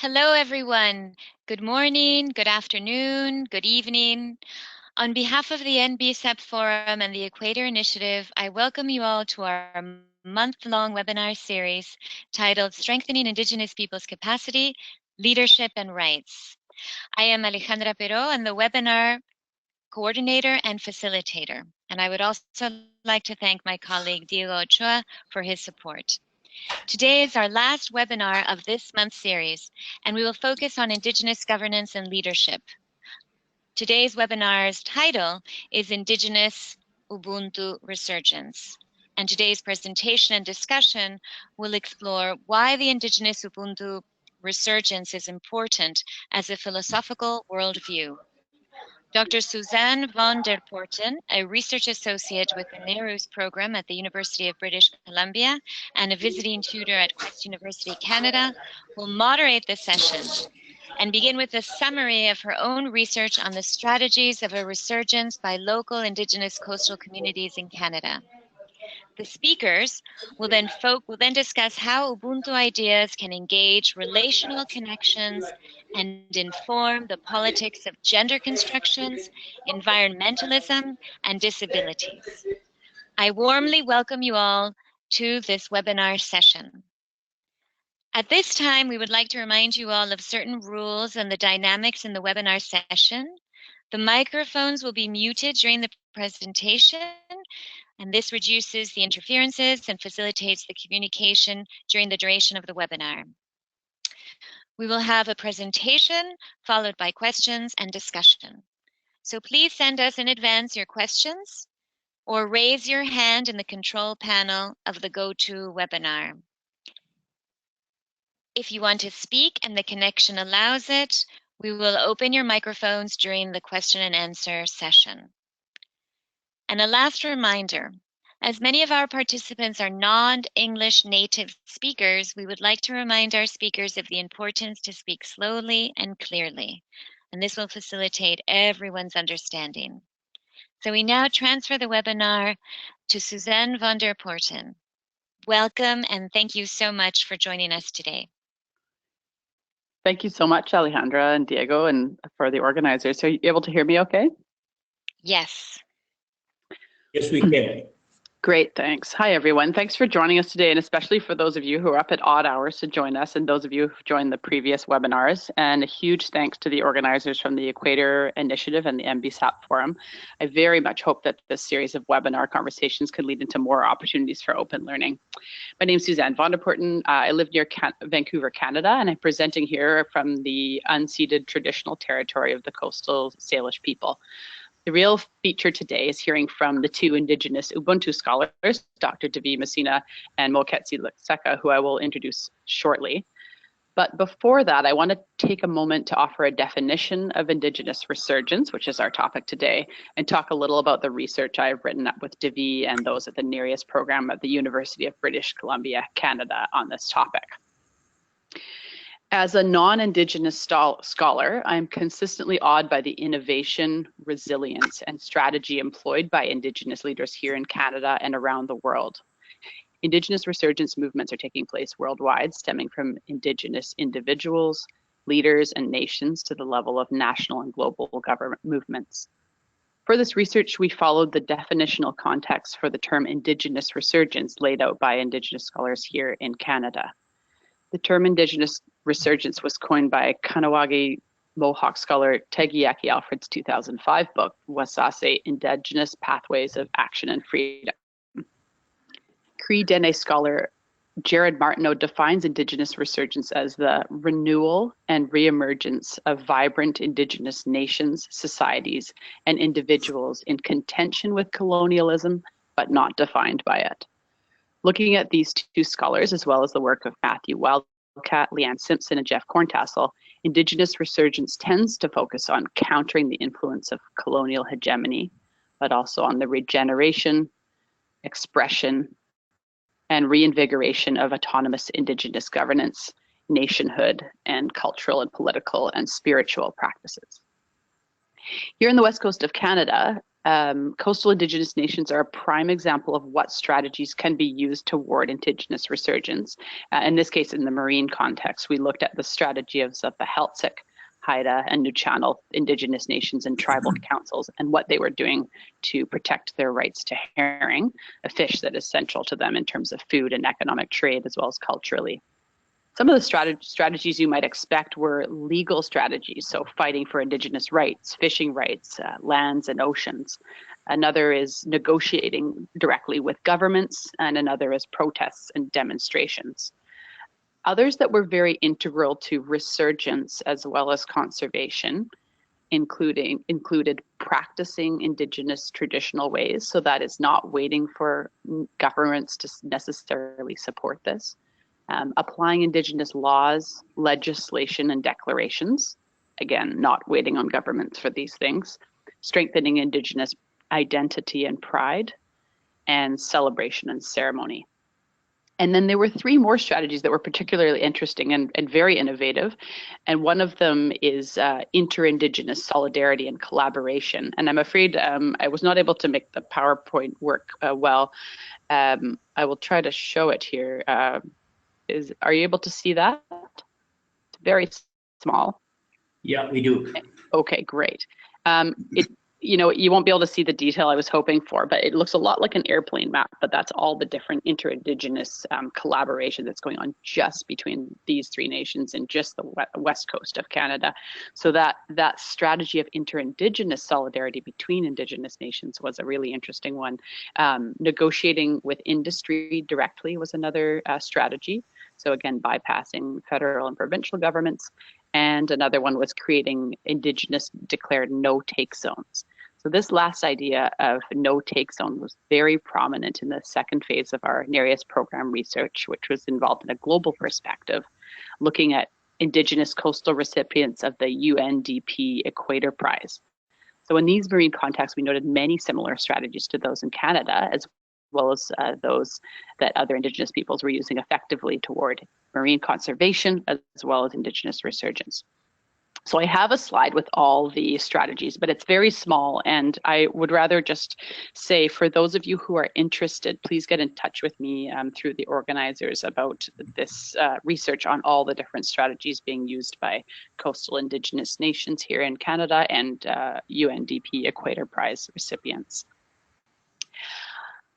Hello, everyone. Good morning, good afternoon, good evening. On behalf of the NBSAP Forum and the Equator Initiative, I welcome you all to our month-long webinar series titled Strengthening Indigenous Peoples' Capacity, Leadership and Rights. I am Alejandra Peró and the webinar coordinator and facilitator. And I would also like to thank my colleague Diego Ochoa for his support. Today is our last webinar of this month's series, and we will focus on Indigenous governance and leadership. Today's webinar's title is Indigenous Ubuntu Resurgence. And today's presentation and discussion will explore why the Indigenous Ubuntu resurgence is important as a philosophical worldview. Dr. Suzanne van der Poorten, a research associate with the NERU's program at the University of British Columbia and a visiting tutor at Queen's University, Canada, will moderate the session and begin with a summary of her own research on the strategies of a resurgence by local Indigenous coastal communities in Canada. The speakers will then discuss how Ubuntu ideas can engage relational connections and inform the politics of gender constructions, environmentalism, and disabilities. I warmly welcome you all to this webinar session. At this time, we would like to remind you all of certain rules and the dynamics in the webinar session. The microphones will be muted during the presentation, and this reduces the interferences and facilitates the communication during the duration of the webinar. We will have a presentation followed by questions and discussion. So please send us in advance your questions or raise your hand in the control panel of the GoToWebinar. If you want to speak and the connection allows it, we will open your microphones during the question and answer session. And a last reminder, as many of our participants are non-English native speakers, we would like to remind our speakers of the importance to speak slowly and clearly, and this will facilitate everyone's understanding. So we now transfer the webinar to Suzanne van der Poorten. Welcome, and thank you so much for joining us today. Thank you so much, Alejandra and Diego, and for the organizers. Are you able to hear me okay? Yes. Yes, we can. Great, thanks. Hi, everyone. Thanks for joining us today, and especially for those of you who are up at odd hours to join us, and those of you who've joined the previous webinars. And a huge thanks to the organizers from the Equator Initiative and the NBSAP Forum. I very much hope that this series of webinar conversations could lead into more opportunities for open learning. My name is Suzanne van der Poorten. I live near Vancouver, Canada, and I'm presenting here from the unceded traditional territory of the coastal Salish people. The real feature today is hearing from the two Indigenous Ubuntu scholars, Dr. Davi Messina and Moketsi Seka, who I will introduce shortly. But before that, I want to take a moment to offer a definition of Indigenous resurgence, which is our topic today, and talk a little about the research I've written up with Davi and those at the NERU's program at the University of British Columbia, Canada, on this topic. As a non-Indigenous scholar, I'm consistently awed by the innovation, resilience, and strategy employed by Indigenous leaders here in Canada and around the world. Indigenous resurgence movements are taking place worldwide, stemming from Indigenous individuals, leaders, and nations to the level of national and global government movements. For this research, we followed the definitional context for the term Indigenous resurgence laid out by Indigenous scholars here in Canada. The term Indigenous resurgence was coined by Kahnawake Mohawk scholar Tegiaki Alfred's 2005 book, Wasase, Indigenous Pathways of Action and Freedom. Cree Dene scholar Jared Martineau defines Indigenous resurgence as the renewal and reemergence of vibrant Indigenous nations, societies, and individuals in contention with colonialism, but not defined by it. Looking at these two scholars, as well as the work of Matthew Wildcat, Leanne Simpson, and Jeff Corntassel, Indigenous resurgence tends to focus on countering the influence of colonial hegemony, but also on the regeneration, expression, and reinvigoration of autonomous Indigenous governance, nationhood, and cultural and political and spiritual practices. Here in the west coast of Canada, Coastal Indigenous nations are a prime example of what strategies can be used toward Indigenous resurgence. In this case, in the marine context, we looked at the strategies of the Heiltsuk, Haida, and New Channel Indigenous nations and tribal councils and what they were doing to protect their rights to herring, a fish that is central to them in terms of food and economic trade, as well as culturally. Some of the strategies you might expect were legal strategies, so fighting for Indigenous rights, fishing rights, lands and oceans. Another is negotiating directly with governments, and another is protests and demonstrations. Others that were very integral to resurgence as well as conservation included practicing Indigenous traditional ways, so that is not waiting for governments to necessarily support this. Applying Indigenous laws, legislation, and declarations, again, not waiting on governments for these things, strengthening Indigenous identity and pride, and celebration and ceremony. And then there were three more strategies that were particularly interesting and very innovative. And one of them is inter-Indigenous solidarity and collaboration. And I'm afraid I was not able to make the PowerPoint work well. I will try to show it here. Are you able to see that? It's very small. Yeah, we do. Okay, great. You won't be able to see the detail I was hoping for, but it looks a lot like an airplane map, but that's all the different inter-Indigenous collaboration that's going on just between these three nations and just the west coast of Canada. So that strategy of inter-Indigenous solidarity between Indigenous nations was a really interesting one. Negotiating with industry directly was another strategy. So again, bypassing federal and provincial governments. And another one was creating Indigenous declared no-take zones. So this last idea of no-take zone was very prominent in the second phase of our NBSAP program research, which was involved in a global perspective, looking at Indigenous coastal recipients of the UNDP Equator Prize. So in these marine contexts, we noted many similar strategies to those in Canada, as well as those that other Indigenous peoples were using effectively toward marine conservation, as well as Indigenous resurgence. So I have a slide with all the strategies, but it's very small, and I would rather just say, for those of you who are interested, please get in touch with me through the organizers about this research on all the different strategies being used by coastal Indigenous nations here in Canada and UNDP Equator Prize recipients.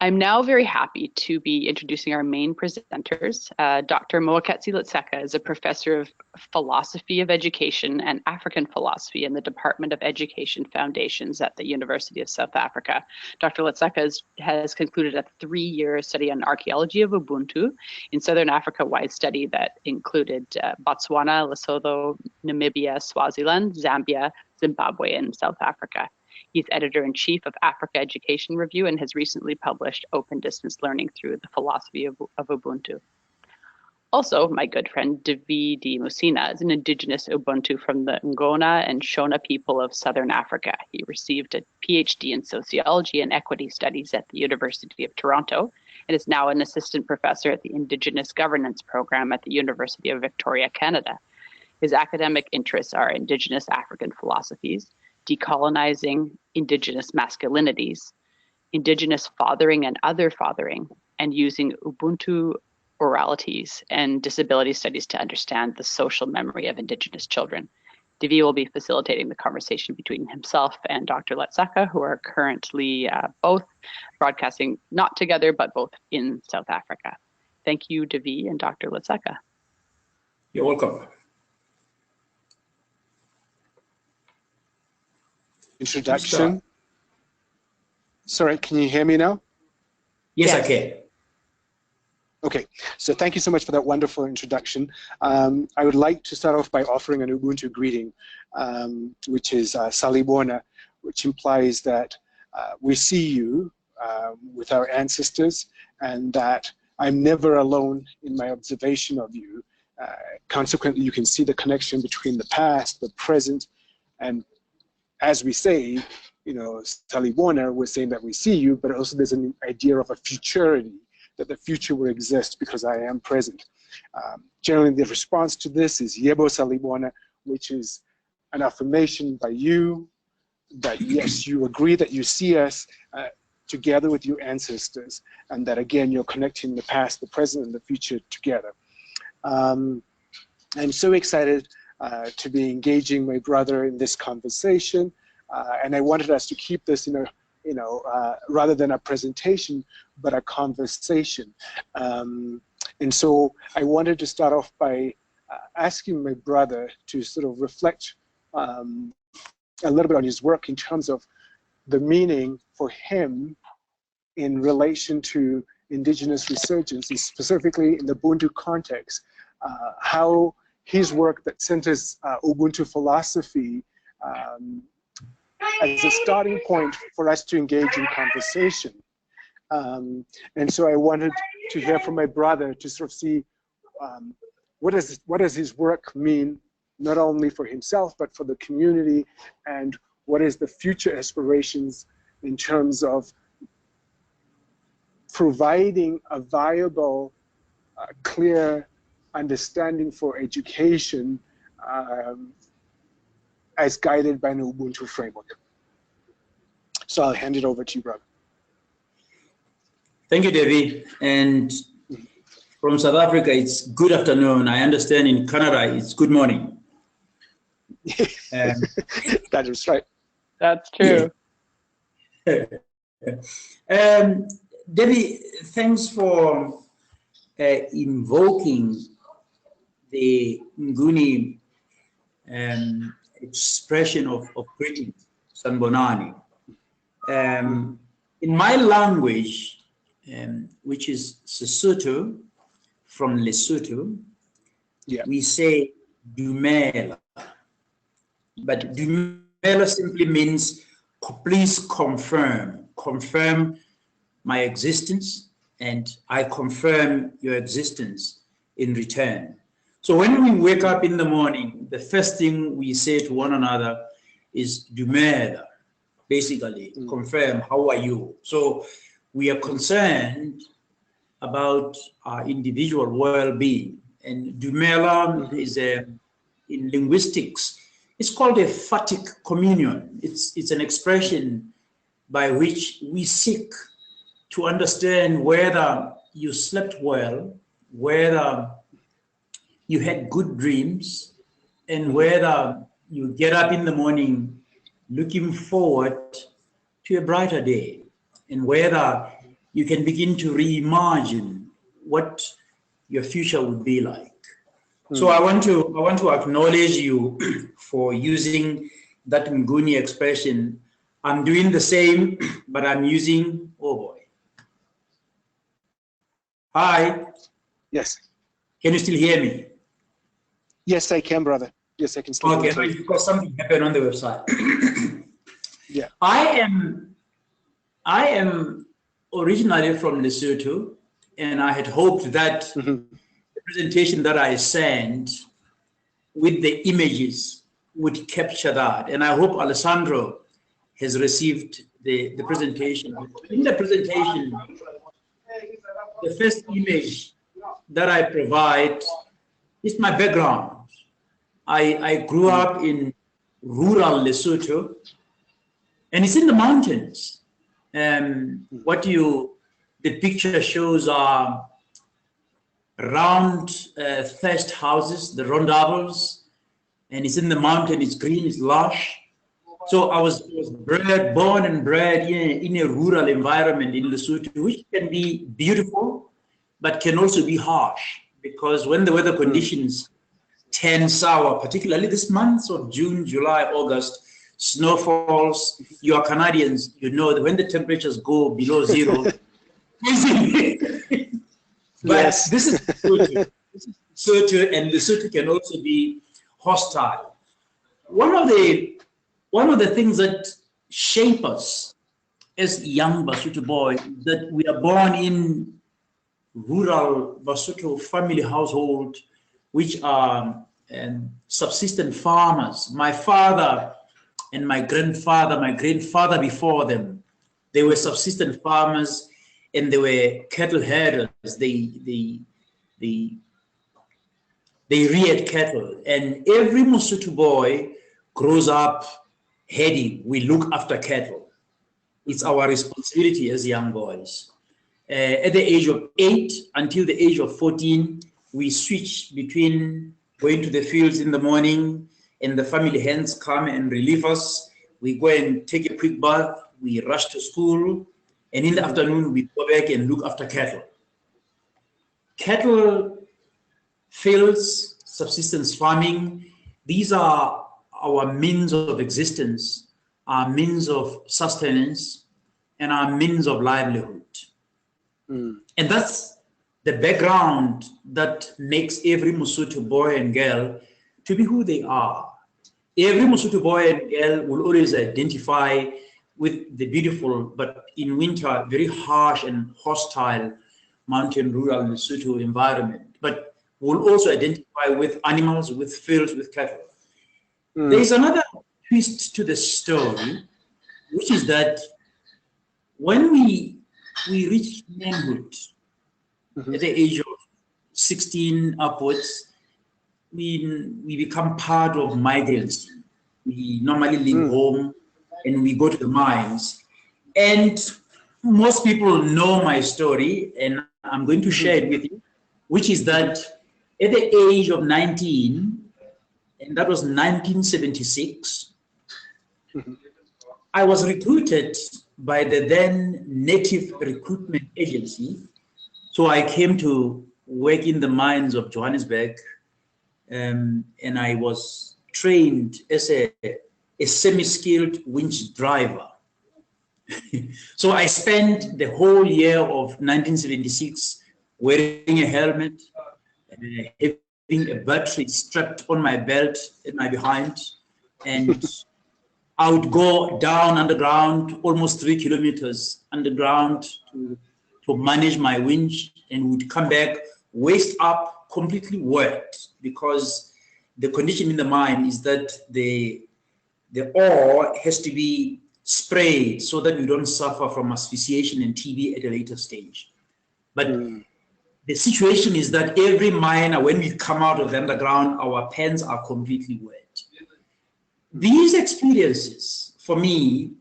I'm now very happy to be introducing our main presenters. Dr. Moaketsi Letseka is a professor of philosophy of education and African philosophy in the Department of Education Foundations at the University of South Africa. Dr. Letseka has concluded a 3-year study on archaeology of Ubuntu in Southern Africa-wide study that included Botswana, Lesotho, Namibia, Swaziland, Zambia, Zimbabwe, and South Africa. He's editor-in-chief of Africa Education Review and has recently published Open Distance Learning through the Philosophy of Ubuntu. Also, my good friend Davidi Musina is an Indigenous Ubuntu from the Ngona and Shona people of Southern Africa. He received a PhD in Sociology and Equity Studies at the University of Toronto and is now an assistant professor at the Indigenous Governance Program at the University of Victoria, Canada. His academic interests are Indigenous African philosophies, decolonizing Indigenous masculinities, Indigenous fathering and other fathering, and using Ubuntu oralities and disability studies to understand the social memory of Indigenous children. Divi will be facilitating the conversation between himself and Dr. Letseka, who are currently both broadcasting, not together, but both in South Africa. Thank you, Divi and Dr. Letseka. You're welcome. Introduction. Sorry, can you hear me now? Yes, I can. Okay, so thank you so much for that wonderful introduction. I would like to start off by offering an Ubuntu greeting, which is Salibona, which implies that we see you with our ancestors and that I'm never alone in my observation of you. Consequently, you can see the connection between the past, the present, and as we say, Salibona, we're saying that we see you, but also there's an idea of a futurity, that the future will exist because I am present. Generally, the response to this is Yebo Salibona, which is an affirmation by you that yes, you agree that you see us together with your ancestors, and that again, you're connecting the past, the present, and the future together. I'm so excited to be engaging my brother in this conversation, and I wanted us to keep this in a, rather than a presentation, but a conversation. And so I wanted to start off by asking my brother to sort of reflect a little bit on his work in terms of the meaning for him in relation to indigenous resurgence, and specifically in the Ubuntu context, how his work that centers Ubuntu philosophy as a starting point for us to engage in conversation. And so I wanted to hear from my brother to sort of see what does his work mean, not only for himself, but for the community, and what is the future aspirations in terms of providing a viable, clear understanding for education as guided by an Ubuntu framework. So I'll hand it over to you, brother. Thank you, David. And from South Africa, it's good afternoon. I understand in Canada, it's good morning. That is right. That's true. Debbie, thanks for invoking the Nguni expression of greeting, Sanbonani. In my language, which is Sesotho, from Lesotho, we say Dumela. But Dumela simply means please confirm my existence, and I confirm your existence in return. So when we wake up in the morning, the first thing we say to one another is Dumela, basically confirm, how are you? So we are concerned about our individual well-being, and Dumela is in linguistics, it's called a phatic communion. It's an expression by which we seek to understand whether you slept well, whether you had good dreams, and whether you get up in the morning looking forward to a brighter day, and whether you can begin to reimagine what your future would be like. So I want to acknowledge you for using that Nguni expression. I'm doing the same, but I'm using, oh boy. Hi. Yes. Can you still hear me? Yes, I can, brother. Yes, I can still hear you. Okay, because something happened on the website. Yeah. I am originally from Lesotho, and I had hoped that the presentation that I sent with the images would capture that. And I hope Alessandro has received the presentation. In the presentation, the first image that I provide is my background. I grew up in rural Lesotho, and it's in the mountains. The picture shows are round thatched houses, the rondables, and it's in the mountain, it's green, it's lush. So I was born and bred in a rural environment in Lesotho, which can be beautiful, but can also be harsh, because when the weather conditions turn sour, particularly this month of June, July, August, snow falls. You are Canadians, you know that when the temperatures go below zero, but Yes. this is Lesotho, and Lesotho can also be hostile. One of the things that shape us as young Basotho boys is that we are born in rural Basotho family household, which are subsistence farmers. My father and my grandfather before them, they were subsistence farmers, and they were cattle herders. They reared cattle, and every Basotho boy grows up heading, we look after cattle. It's our responsibility as young boys. At the age of 8 until the age of 14, we switch between going to the fields in the morning and the family hands come and relieve us. We go and take a quick bath, we rush to school, and in the afternoon, we go back and look after cattle. Cattle, fields, subsistence farming, these are our means of existence, our means of sustenance, and our means of livelihood. And that's the background that makes every Mosotho boy and girl to be who they are. Every Mosotho boy and girl will always identify with the beautiful, but in winter, very harsh and hostile mountain rural Lesotho environment, but will also identify with animals, with fields, with cattle. There's another twist to the story, which is that when we reach manhood at the age of 16 upwards, we become part of migrants. We normally leave home and we go to the mines. And most people know my story, and I'm going to share it with you, which is that at the age of 19, and that was 1976, I was recruited by the then Native Recruitment Agency. So I came to work in the mines of Johannesburg, and I was trained as a semi-skilled winch driver. So I spent the whole year of 1976 wearing a helmet, having a battery strapped on my belt at my behind, and I would go down underground, almost 3 kilometers underground to manage my winch, and would come back waist up, completely wet, because the condition in the mine is that the ore has to be sprayed so that you don't suffer from asphyxiation and TB at a later stage. But the situation is that every miner, when we come out of the underground, our pants are completely wet. These experiences, for me,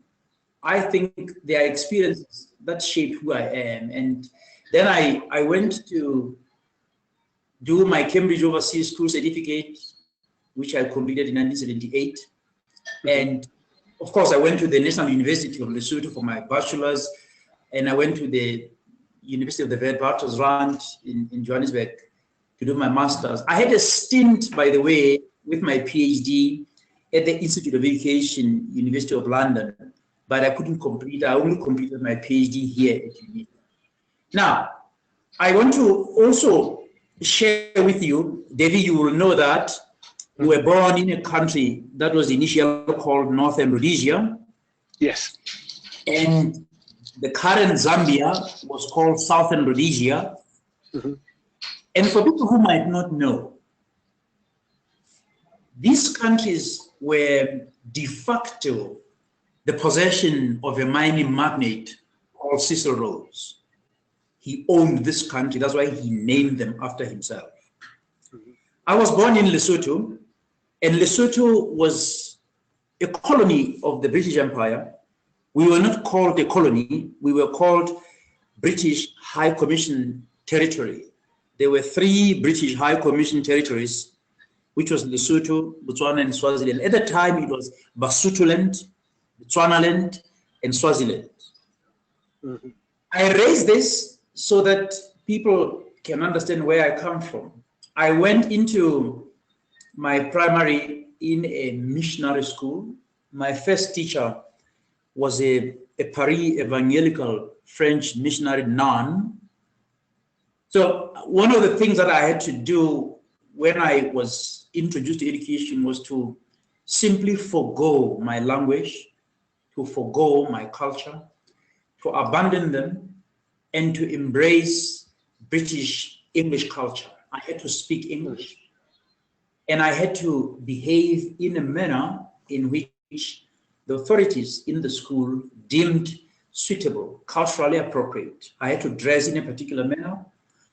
I think they are experiences that shape who I am. And then I went to do my Cambridge Overseas School Certificate, which I completed in 1978. And of course, I went to the National University of Lesotho for my bachelor's, and I went to the University of the Witwatersrand in Johannesburg to do my master's. I had a stint, by the way, with my PhD at the Institute of Education, University of London, but I couldn't complete. I only completed my PhD here at UNITA. Now, I want to also share with you, Devi, you will know that we were born in a country that was initially called Northern Rhodesia. Yes. And the current Zambia was called Southern Rhodesia. And for people who might not know, these countries were de facto the possession of a mining magnate called Cecil Rhodes. He owned this country, that's why he named them after himself. I was born in Lesotho, and Lesotho was a colony of the British Empire. We were not called a colony, we were called British High Commission Territory. There were 3 British High Commission territories, which was Lesotho, Botswana, and Swaziland. At the time, it was Basutoland, Botswanaland, and Swaziland. I raised this so that people can understand where I come from. I went into my primary in a missionary school. My first teacher was a Paris evangelical French missionary nun. So one of the things that I had to do when I was introduced to education was to simply forgo my language, to forgo my culture, to abandon them, and to embrace British English culture. I had to speak English, and I had to behave in a manner in which the authorities in the school deemed suitable, culturally appropriate. I had to dress in a particular manner.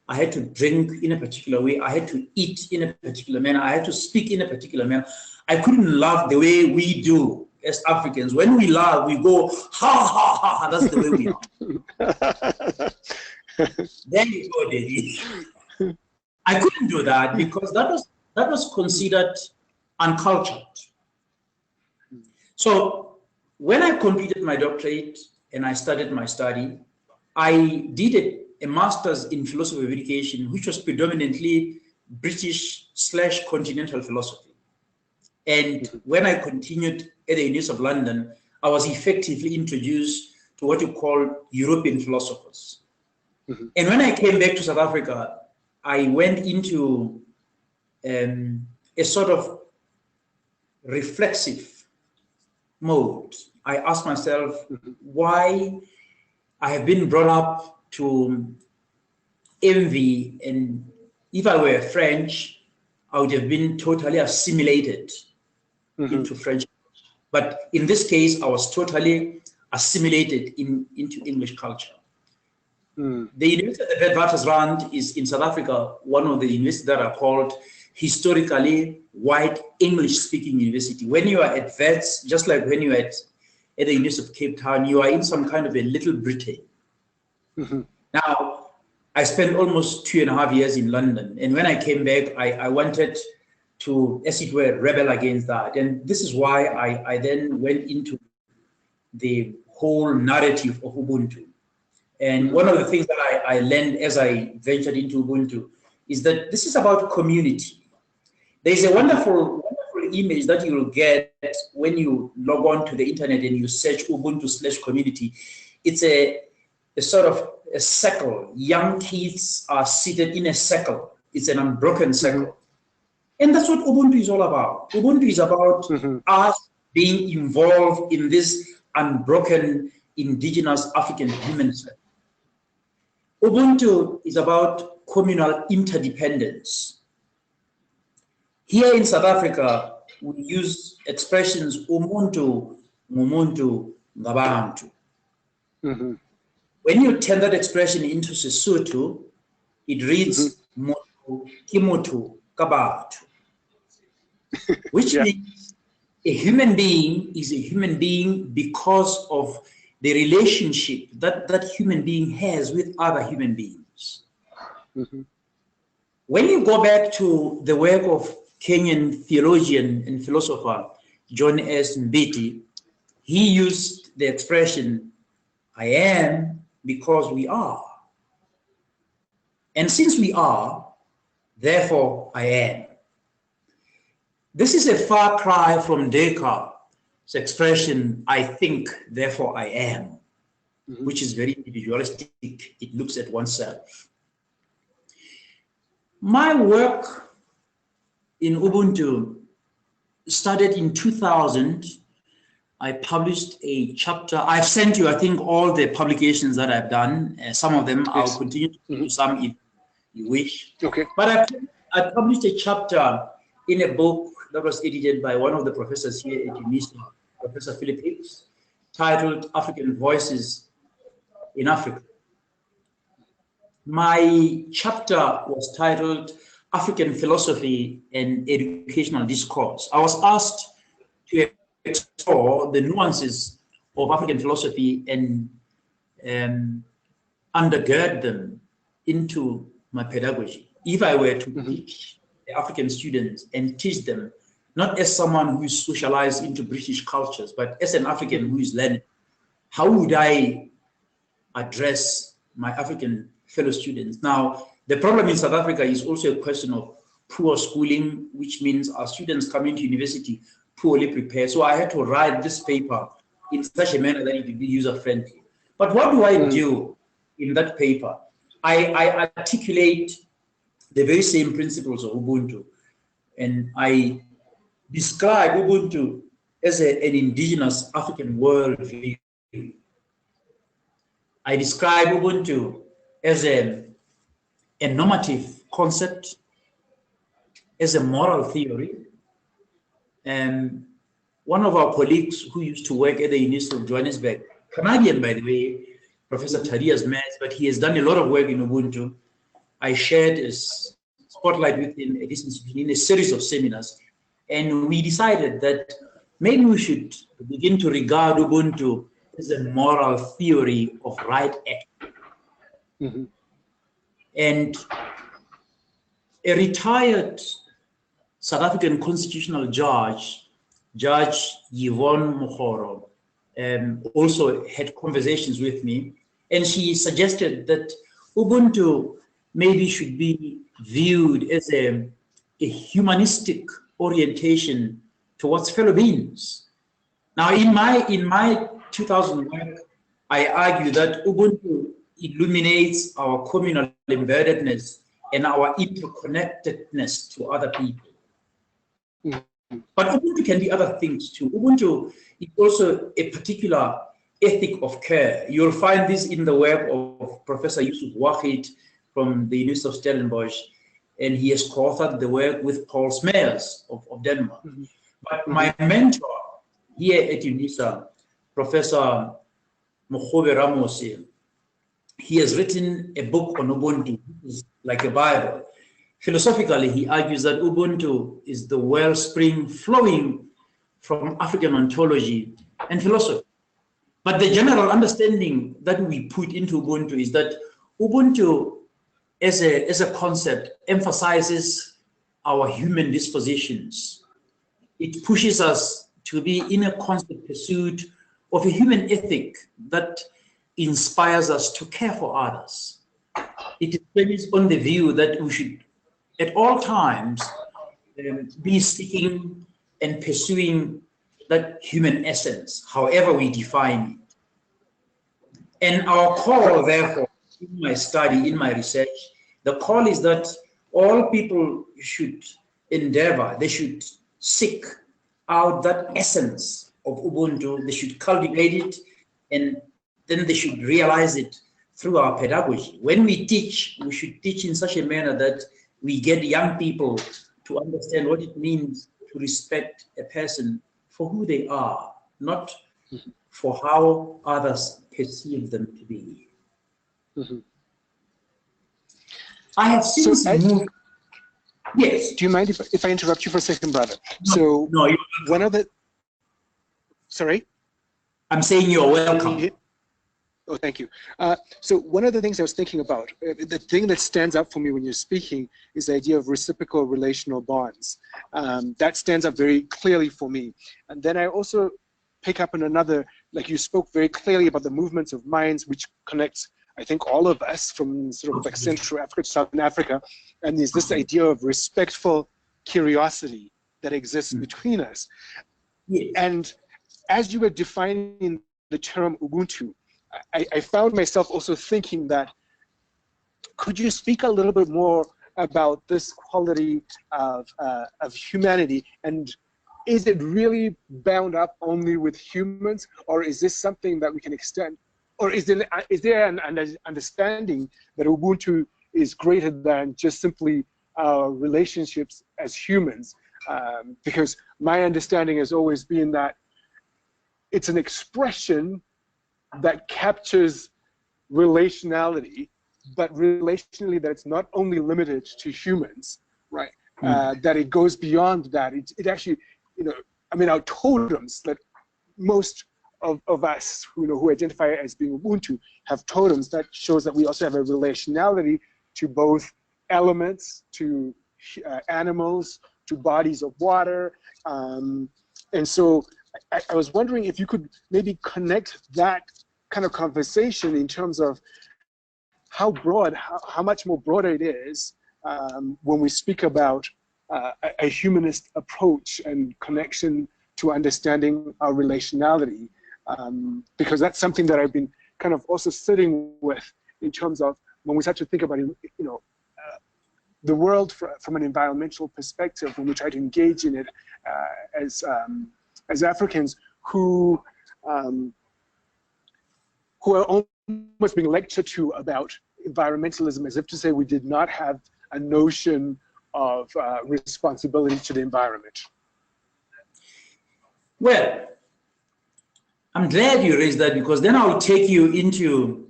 I had to drink in a particular way. I had to eat in a particular manner. I had to speak in a particular manner. I couldn't laugh the way we do as Africans. When we laugh, we go, ha, ha, ha, ha. That's the way we are. There you go, Daddy. I couldn't do that because that was considered uncultured. So when I completed my doctorate and I started my study, I did a master's in philosophy of education, which was predominantly British/continental philosophy. And when I continued at the University of London, I was effectively introduced to what you call European philosophers. And when I came back to South Africa, I went into a sort of reflexive mode. I asked myself why I have been brought up to envy, and if I were French, I would have been totally assimilated into French. But in this case, I was totally assimilated into English culture. The University of the Witwatersrand is in South Africa, one of the universities that are called historically white English-speaking university. When you are at Wits, just like when you are at the University of Cape Town, you are in some kind of a little Britain. Now, I spent almost 2.5 years in London, and when I came back, I wanted to, as it were, rebel against that. And this is why I then went into the whole narrative of Ubuntu. And one of the things that I learned as I ventured into Ubuntu is that this is about community. There's a wonderful image that you will get when you log on to the internet and you search Ubuntu/community. It's a sort of a circle. Young kids are seated in a circle. It's an unbroken circle. And that's what Ubuntu is all about. Ubuntu is about us being involved in this unbroken indigenous African human circle. Ubuntu is about communal interdependence. Here in South Africa, we use expressions umuntu, ngumuntu, ngabantu. When you turn that expression into Sesotho, it reads mutu, kimutu, kabatu, which means a human being is a human being because of the relationship that that human being has with other human beings. When you go back to the work of Kenyan theologian and philosopher John S. Mbiti, he used the expression, I am because we are. And since we are, therefore I am. This is a far cry from Descartes' expression, I think, therefore I am, which is very individualistic. It looks at oneself. My work in Ubuntu started in 2000. I published a chapter. I've sent you, I think, all the publications that I've done. Some of them I'll continue to do some if you wish. Okay. But I published a chapter in a book that was edited by one of the professors here at UNISA, Professor Philip Hicks, titled African Voices in Africa. My chapter was titled African Philosophy and Educational Discourse. I was asked to explore the nuances of African philosophy and undergird them into my pedagogy. If I were to teach the African students and teach them, not as someone who is socialized into British cultures, but as an African who is learning, how would I address my African fellow students? Now, the problem in South Africa is also a question of poor schooling, which means our students coming to university poorly prepared. So I had to write this paper in such a manner that it would be user-friendly. But what do I do in that paper? I articulate the very same principles of Ubuntu, and I describe Ubuntu as an indigenous African worldview. I describe Ubuntu as a normative concept, as a moral theory. And one of our colleagues who used to work at the University of Johannesburg, Canadian by the way, Professor Thaddeus Mans, but he has done a lot of work in Ubuntu. I shared a spotlight with him at this institution in a series of seminars. And we decided that maybe we should begin to regard Ubuntu as a moral theory of right action. Mm-hmm. And a retired South African constitutional judge, Judge Yvonne Mokgoro, also had conversations with me, and she suggested that Ubuntu maybe should be viewed as a humanistic orientation towards fellow beings. Now, in my 2000 work, I argue that Ubuntu illuminates our communal embeddedness and our interconnectedness to other people. But Ubuntu can be other things too. Ubuntu is also a particular ethic of care. You'll find this in the work of Professor Yusuf Wahid from the University of Stellenbosch, and he has co-authored the work with Paul Smeers of Denmark. Mm-hmm. But my mentor here at UNISA, Professor Mokgobe Ramose, he has written a book on Ubuntu, it's like a Bible. Philosophically, he argues that Ubuntu is the wellspring flowing from African ontology and philosophy. But the general understanding that we put into Ubuntu is that Ubuntu as a concept emphasizes our human dispositions. It pushes us to be in a constant pursuit of a human ethic that inspires us to care for others. It is based on the view that we should at all times be seeking and pursuing that human essence, however we define it. And our call, therefore, in my study, in my research, the call is that all people should endeavor, they should seek out that essence of Ubuntu, they should cultivate it, and then they should realize it through our pedagogy. When we teach, we should teach in such a manner that we get young people to understand what it means to respect a person for who they are, not for how others perceive them to be. Mm-hmm. I have since moved. Yes. Do you mind if I interrupt you for a second, brother? No, so no, one of the. Sorry? I'm saying you're welcome. Oh, thank you. So one of the things I was thinking about, the thing that stands out for me when you're speaking is the idea of reciprocal relational bonds. That stands up very clearly for me. And then I also pick up on another, like you spoke very clearly about the movements of minds, which connects, I think, all of us from sort of like Central Africa to Southern Africa. And there's this idea of respectful curiosity that exists between us. Yes. And as you were defining the term Ubuntu, I found myself also thinking that, could you speak a little bit more about this quality of humanity, and is it really bound up only with humans, or is this something that we can extend, or is there an understanding that Ubuntu is greater than just simply our relationships as humans? Because my understanding has always been that it's an expression that captures relationality, but relationally that it's not only limited to humans, right? That it goes beyond that. It actually, you know, I mean, our totems, that most of us who identify as being Ubuntu have totems that shows that we also have a relationality to both elements, to animals, to bodies of water. And so I was wondering if you could maybe connect that kind of conversation in terms of how broad, how much more broader it is when we speak about a humanist approach and connection to understanding our relationality, because that's something that I've been kind of also sitting with in terms of when we start to think about, the world from an environmental perspective, when we try to engage in it as Africans who are almost being lectured to about environmentalism, as if to say we did not have a notion of responsibility to the environment. Well, I'm glad you raised that, because then I'll take you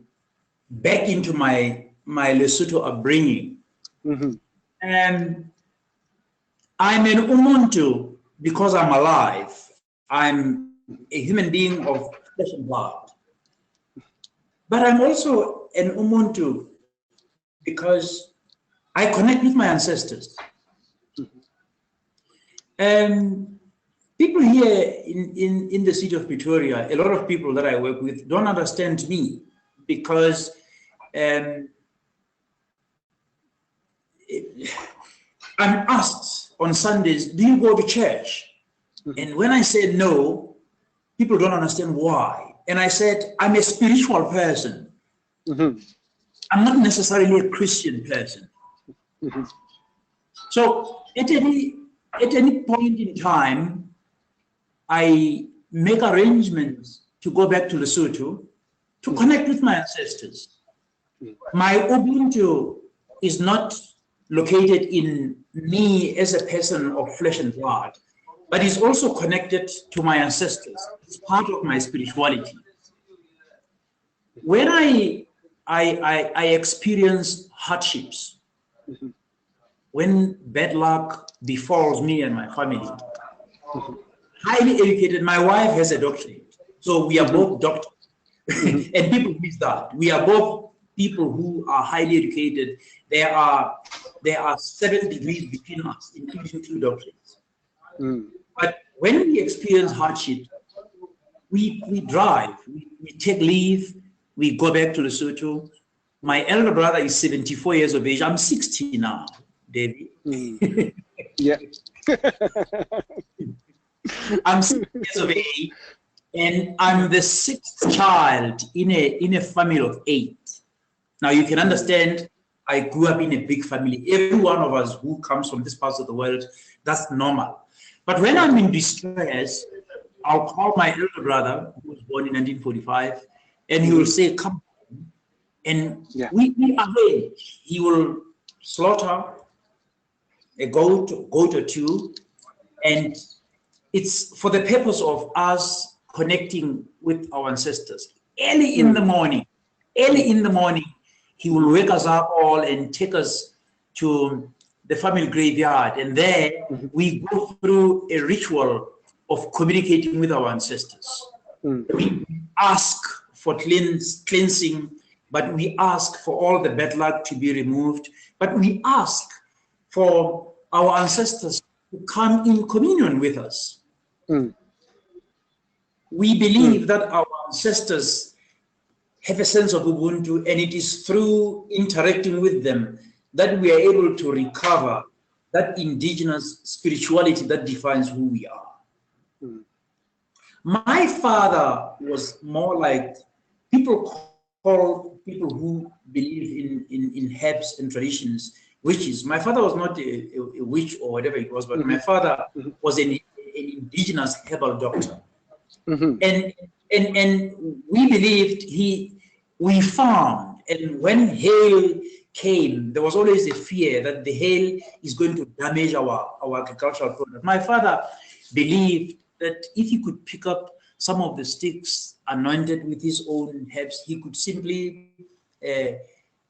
back into my Lesotho upbringing. Mm-hmm. And I'm an Ubuntu because I'm alive. I'm a human being of flesh and blood. But I'm also an Ubuntu because I connect with my ancestors. People here in the city of Pretoria, a lot of people that I work with don't understand me because I'm asked on Sundays, do you go to church? And when I say no, people don't understand why. And I said, I'm a spiritual person. I'm not necessarily a Christian person. So at any point in time, I make arrangements to go back to Lesotho to connect with my ancestors. My Ubuntu is not located in me as a person of flesh and blood, but is also connected to my ancestors. It's part of my spirituality. When I experience hardships, when bad luck befalls me and my family, highly educated, my wife has a doctorate, so we are both doctors. And people miss that. We are both people who are highly educated. There are 7 degrees between us, including 2 doctorates. But when we experience hardship, we drive, we take leave, we go back to Lesotho. My elder brother is 74 years of age. I'm 60 now, David. Yeah. I'm 6 years of age, and I'm the 6th child in a family of 8. Now you can understand, I grew up in a big family. Every one of us who comes from this part of the world, that's normal. But when I'm in distress, I'll call my elder brother, who was born in 1945, and he will say, come home. And we arrange. He will slaughter a goat or 2, and it's for the purpose of us connecting with our ancestors. Early in the morning, he will wake us up all and take us to the family graveyard. And there we go through a ritual of communicating with our ancestors. We ask for cleansing, but we ask for all the bad luck to be removed. But we ask for our ancestors to come in communion with us. We believe that our ancestors have a sense of Ubuntu, and it is through interacting with them that we are able to recover that indigenous spirituality that defines who we are. My father was more like, people call people who believe in herbs and traditions witches. My father was not a witch or whatever it was, but my father was an indigenous herbal doctor. And we believed we farmed, and when hail came, there was always a fear that the hail is going to damage our agricultural product. My father believed that if he could pick up some of the sticks anointed with his own herbs, he could simply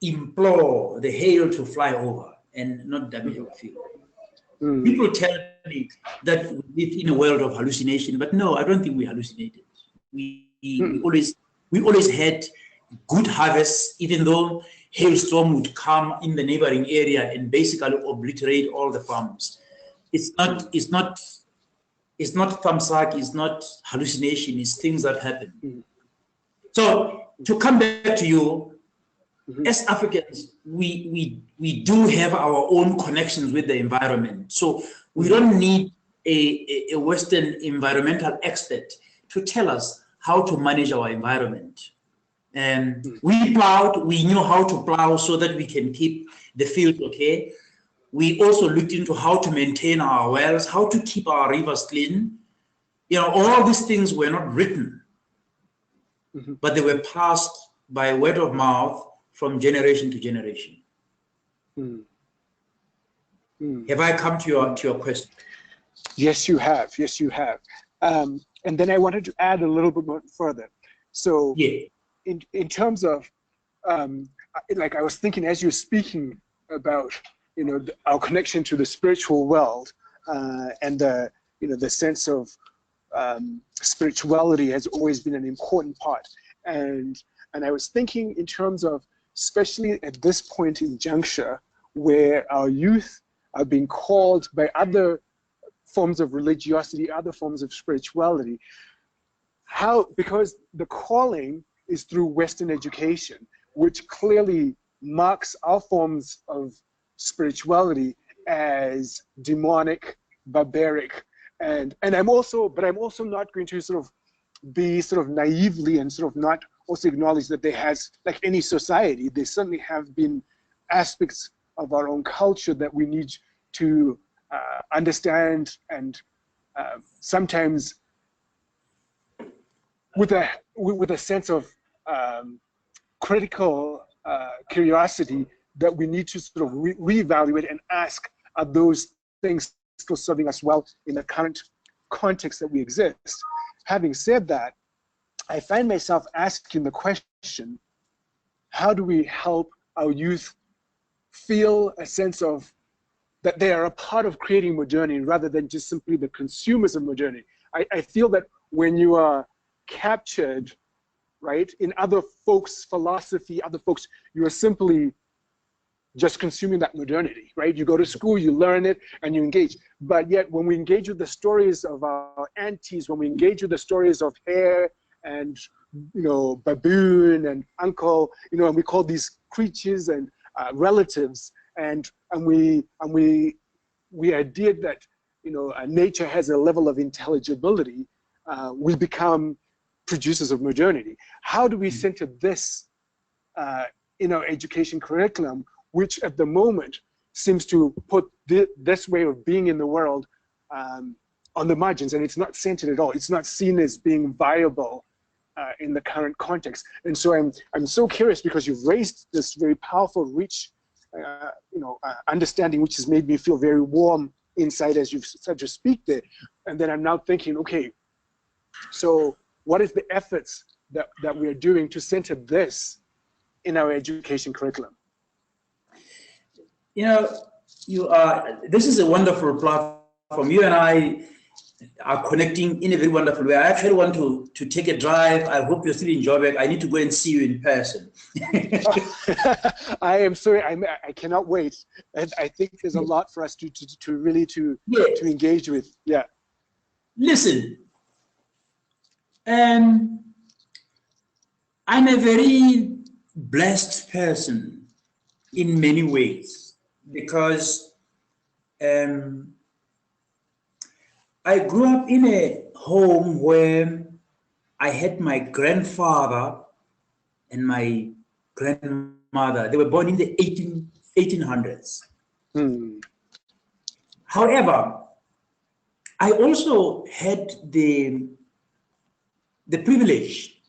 implore the hail to fly over and not damage our field. People tell me that we live in a world of hallucination, but no, I don't think we hallucinated. We always had good harvests, even though hailstorm would come in the neighboring area and basically obliterate all the farms. It's not thumbsuck, it's not hallucination, it's things that happen. So to come back to you, as Africans, we do have our own connections with the environment. So we don't need a Western environmental expert to tell us how to manage our environment. And we plowed, we knew how to plow so that we can keep the field okay. We also looked into how to maintain our wells, how to keep our rivers clean. You know, all these things were not written, but they were passed by word of mouth from generation to generation. Have I come to your question? Yes, you have. Yes, you have. And then I wanted to add a little bit more further. So in terms of, like I was thinking as you're speaking about, you know, our connection to the spiritual world and the, you know, the sense of spirituality has always been an important part. And I was thinking in terms of, especially at this point in juncture, where our youth are being called by other forms of religiosity, other forms of spirituality, because the calling is through Western education, which clearly marks our forms of spirituality as demonic, barbaric, and I'm also not going to sort of be sort of naively and sort of not also acknowledge that there has, like any society, there certainly have been aspects of our own culture that we need to understand, and sometimes with a sense of critical curiosity, that we need to sort of reevaluate and ask, are those things still serving us well in the current context that we exist? Having said that, I find myself asking the question, how do we help our youth feel a sense of that they are a part of creating modernity rather than just simply the consumers of modernity? I feel that when you are captured, right, in other folks' philosophy, other folks, you are simply just consuming that modernity, right? You go to school, you learn it, and you engage. But yet, when we engage with the stories of our aunties, when we engage with the stories of Hare and, baboon and uncle, and we call these creatures and relatives, and we idea that nature has a level of intelligibility, we become producers of modernity. How do we center this in our education curriculum, which at the moment seems to put this way of being in the world on the margins, and it's not centered at all. It's not seen as being viable in the current context. And so I'm so curious, because you've raised this very powerful, rich, understanding, which has made me feel very warm inside as you've said to speak there. And then I'm now thinking, okay, so what is the efforts that we're doing to center this in our education curriculum? This is a wonderful platform. You and I are connecting in a very wonderful way. I actually want to take a drive. I hope you're still in Joburg. I need to go and see you in person. I am sorry. I cannot wait. And I think there's a lot for us to really engage with. Yeah. Listen, I'm a very blessed person in many ways, because I grew up in a home where I had my grandfather and my grandmother. They were born in the 1800s. However, I also had the privilege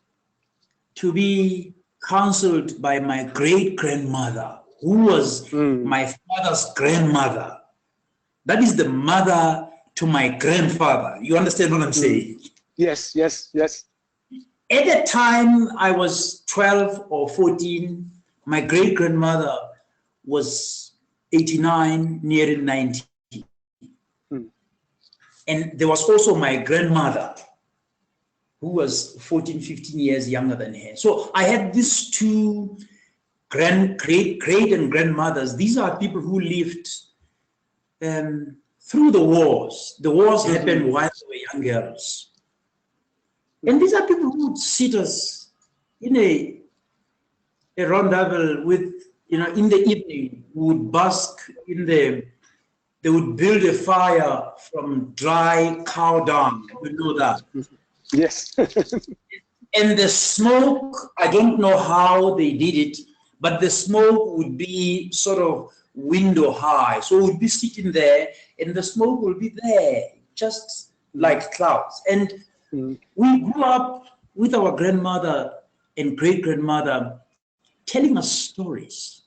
to be counseled by my great-grandmother, who was my father's grandmother. That is the mother to my grandfather. You understand what I'm saying? Yes, yes, yes. At the time I was 12 or 14, my great-grandmother was 89, nearing 90. And there was also my grandmother, who was 14, 15 years younger than her. So I had these two great and grandmothers. These are people who lived through the wars. The wars happened while they were young girls. And these are people who would sit us in a rendezvous with, in the evening, we would bask in they would build a fire from dry cow dung. You know that? Yes. And the smoke, I don't know how they did it, but the smoke would be sort of window high. So we'd be sitting there and the smoke will be there, just like clouds. And we grew up with our grandmother and great-grandmother telling us stories.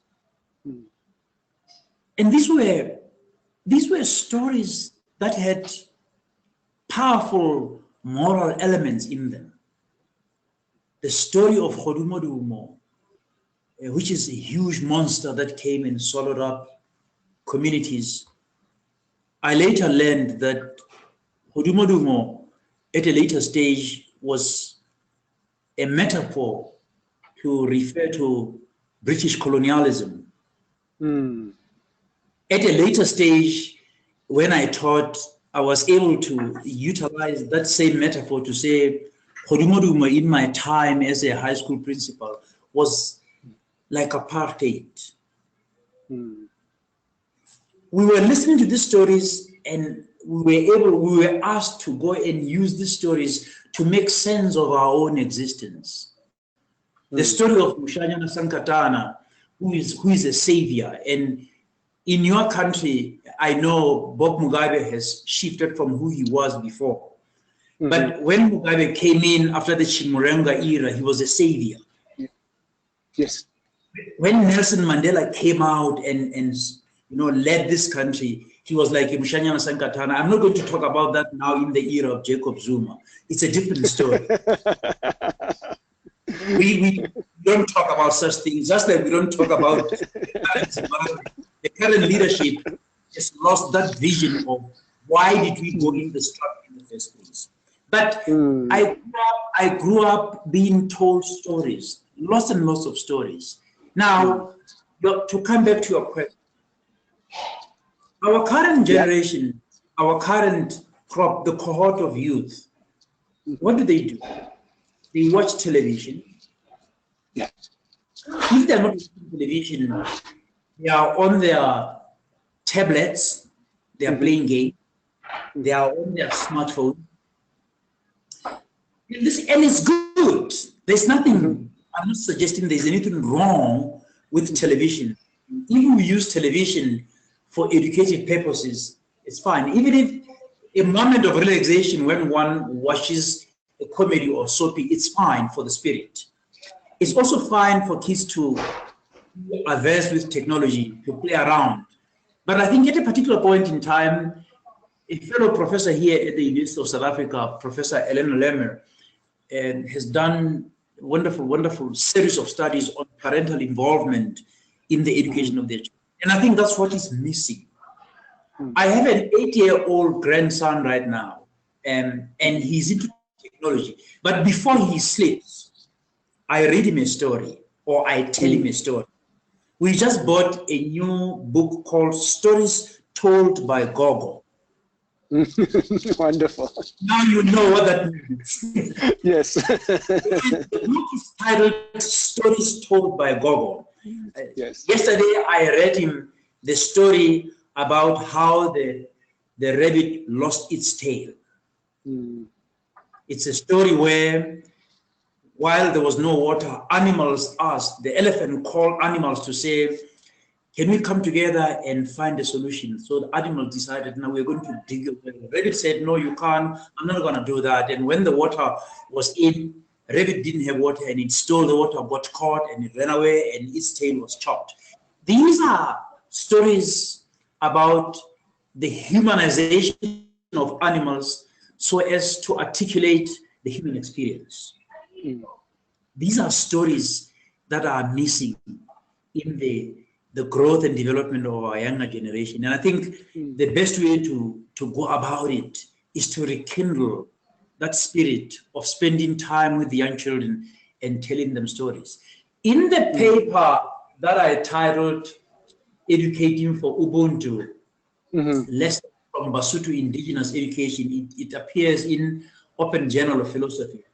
And these were stories that had powerful moral elements in them. The story of Hodumodumo, which is a huge monster that came and swallowed up communities. I later learned that Hodumodumo at a later stage was a metaphor to refer to British colonialism. At a later stage, when I taught, I was able to utilize that same metaphor to say, Hodumoduma in my time as a high school principal was like apartheid. We were listening to these stories and we were asked to go and use these stories to make sense of our own existence. The story of Mushanyana Sankatana, who is a savior, and in your country, I know Bob Mugabe has shifted from who he was before. But when Mugabe came in after the Chimurenga era, he was a savior. Yes. When Nelson Mandela came out and led this country, he was like Mushanyana Sankatana. I'm not going to talk about that now in the era of Jacob Zuma. It's a different story. We don't talk about such things, just like we don't talk about the current leadership has lost that vision of why did we go in the struggle in the first place. But I grew up being told stories, lots and lots of stories. Now, to come back to your question, our current generation, our current crop, the cohort of youth, what do? They watch television. If they're not watching television, they are on their tablets, they are playing games, they are on their smartphone. And it's good. There's nothing, I'm not suggesting there's anything wrong with television. If we use television for educative purposes, it's fine. Even if a moment of relaxation when one watches a comedy or soapy, it's fine for the spirit. It's also fine for kids to be averse with technology, to play around. But I think at a particular point in time, a fellow professor here at the University of South Africa, Professor Elena Lemmer, has done a wonderful series of studies on parental involvement in the education of their children. And I think that's what is missing. I have an 8-year-old grandson right now, and he's into technology. But before he sleeps, I read him a story or I tell him a story. We just bought a new book called Stories Told by Gogo. Wonderful. Now you know what that means. Yes. The book is titled Stories Told by Gogo. Yes. Yesterday I read him the story about how the rabbit lost its tail. It's a story where, while there was no water, animals asked, the elephant called animals to say, can we come together and find a solution? So the animals decided, now we're going to dig a well. Rabbit said, no, you can't, I'm not gonna do that. And when the water was in, rabbit didn't have water and it stole the water, got caught and it ran away and its tail was chopped. These are stories about the humanization of animals so as to articulate the human experience. These are stories that are missing in the growth and development of our younger generation. And I think the best way to go about it is to rekindle that spirit of spending time with the young children and telling them stories. In the paper that I titled Educating for Ubuntu, Lessons from Basotho Indigenous Education, it appears in Open Journal of Philosophy.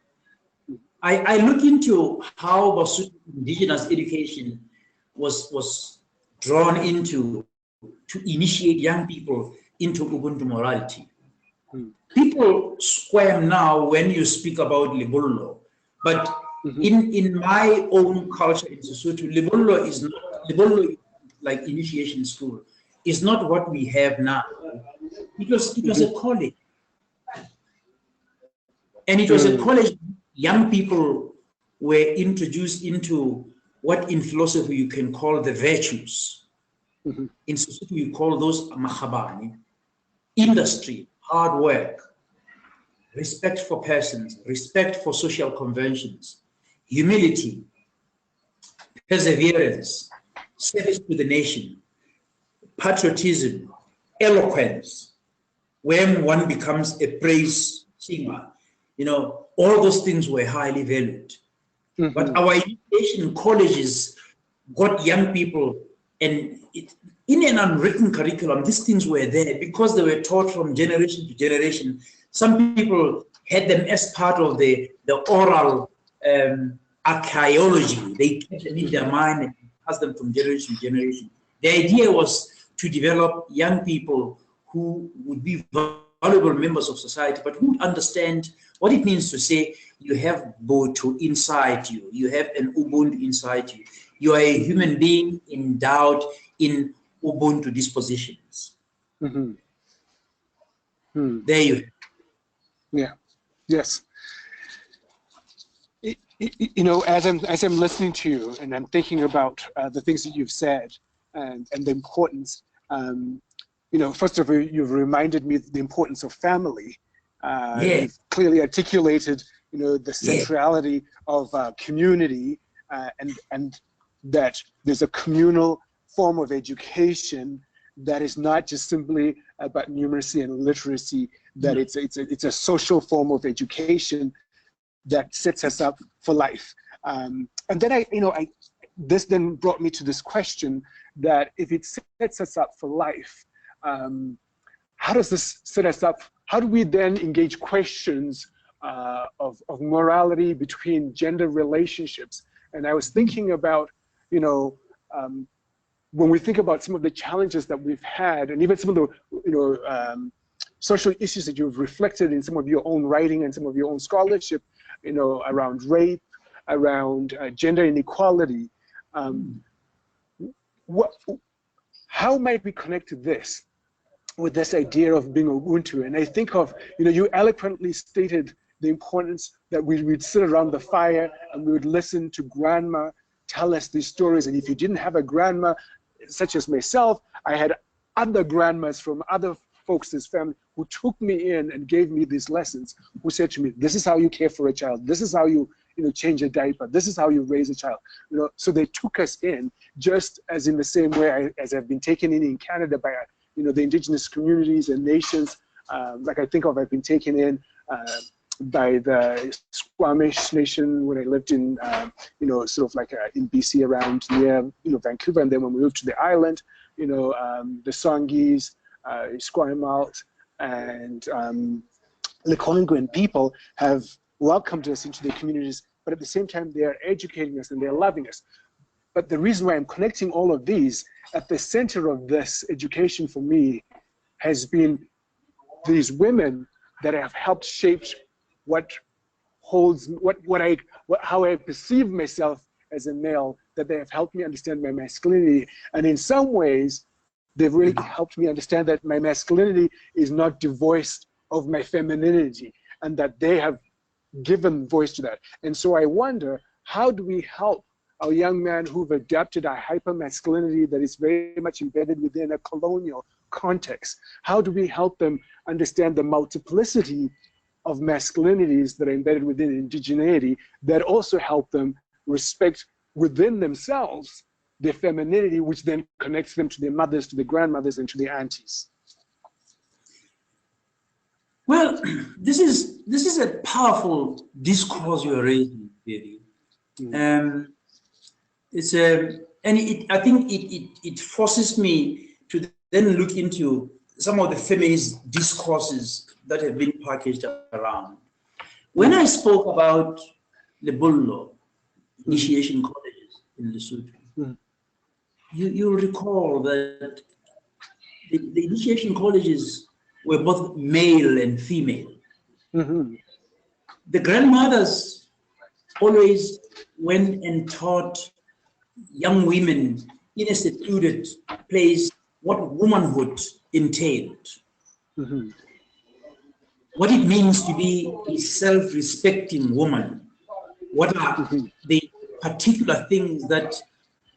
I look into how Basotho Indigenous education was drawn into to initiate young people into Ubuntu morality. People squirm now when you speak about Libullo, but in my own culture in Lesotho, Libullo is not, Libullo like initiation school, is not what we have now. It was a college. And it was a college, young people were introduced into what in philosophy you can call the virtues. In society, we call those mahabani, industry, hard work, respect for persons, respect for social conventions, humility, perseverance, service to the nation, patriotism, eloquence, when one becomes a praise singer, You know, all those things were highly valued. Mm-hmm. But our education colleges got young people, and in an unwritten curriculum, these things were there because they were taught from generation to generation. Some people had them as part of the oral archaeology. They kept them in their mind and passed them from generation to generation. The idea was to develop young people who would be valuable members of society, but who would understand what it means to say you have Ubuntu inside you, you have an Ubuntu inside you. You are a human being endowed in Ubuntu dispositions. Mm-hmm. Hmm. There you have. Yeah. Yes. You know, as I'm listening to you and I'm thinking about the things that you've said and the importance, you know, first of all, you've reminded me the importance of family. You've clearly articulated, you know, the centrality of community and that there's a communal form of education that is not just simply about numeracy and literacy, that it's a social form of education that sets us up for life. And then this then brought me to this question that if it sets us up for life, how does this set us up? How do we then engage questions of morality between gender relationships? And I was thinking about, you know, when we think about some of the challenges that we've had, and even some of the, you know, social issues that you've reflected in some of your own writing and some of your own scholarship, you know, around rape, around gender inequality. How might we connect to this with this idea of being Ubuntu? And I think of, you know, you eloquently stated the importance that we would sit around the fire and we would listen to grandma tell us these stories. And if you didn't have a grandma, such as myself, I had other grandmas from other folks' family who took me in and gave me these lessons, who said to me, this is how you care for a child. This is how you know, change a diaper. This is how you raise a child. You know, so they took us in just as in the same way as I've been taken in Canada by, you know, the indigenous communities and nations. Like I think of, I've been taken in by the Squamish Nation when I lived in, you know, sort of like in BC around near, you know, Vancouver. And then when we moved to the island, you know, the Songhees, Esquimalt, and the Colinguen people have welcomed us into their communities, but at the same time, they are educating us and they're loving us. But the reason why I'm connecting all of these, at the center of this education for me has been these women that have helped shape how I perceive myself as a male, that they have helped me understand my masculinity. And in some ways, they've really helped me understand that my masculinity is not devoid of my femininity, and that they have given voice to that. And so I wonder, how do we help our young men who've adapted a hyper-masculinity that is very much embedded within a colonial context? How do we help them understand the multiplicity of masculinities that are embedded within indigeneity that also help them respect within themselves their femininity, which then connects them to their mothers, to their grandmothers, and to their aunties? Well, this is a powerful discourse you're raising, really. It's I think it forces me to then look into some of the feminist discourses that have been packaged around. When I spoke about the Bullo initiation colleges in Lesotho, you'll recall that the initiation colleges were both male and female. The grandmothers always went and taught young women in a secluded place what womanhood entailed, what it means to be a self-respecting woman, what are the particular things that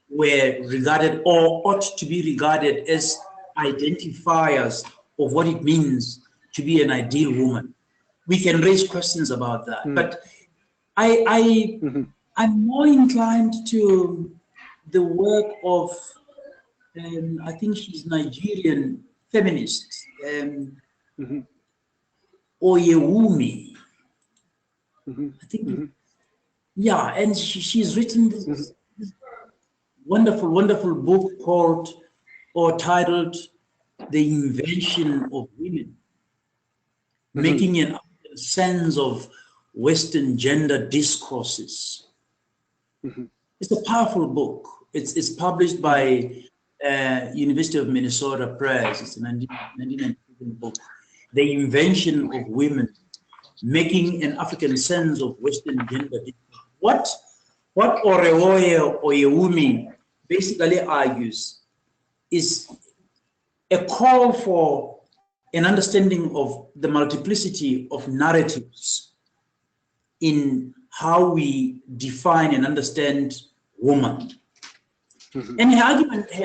were regarded or ought to be regarded as identifiers of what it means to be an ideal woman. We can raise questions about that, but I'm more inclined to the work of, I think she's Nigerian feminist, Oyewumi. I think, yeah, and she's written this wonderful, wonderful book called or titled The Invention of Women, making an sense of Western gender discourses. It's a powerful book. It's published by University of Minnesota Press. It's a 1997 book. The Invention of Women, making an African sense of Western gender discourse. What Oreoye Oyewumi basically argues is a call for an understanding of the multiplicity of narratives in how we define and understand woman. And her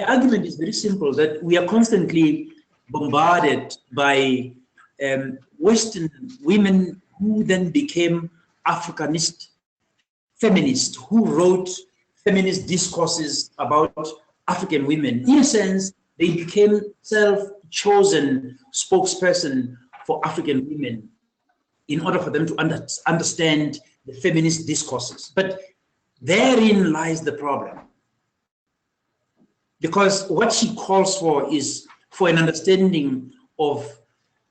argument is very simple, that we are constantly bombarded by Western women who then became Africanist feminists, who wrote feminist discourses about African women. In a sense, they became self-chosen spokesperson for African women in order for them to understand the feminist discourses. But therein lies the problem. Because what she calls for is for an understanding of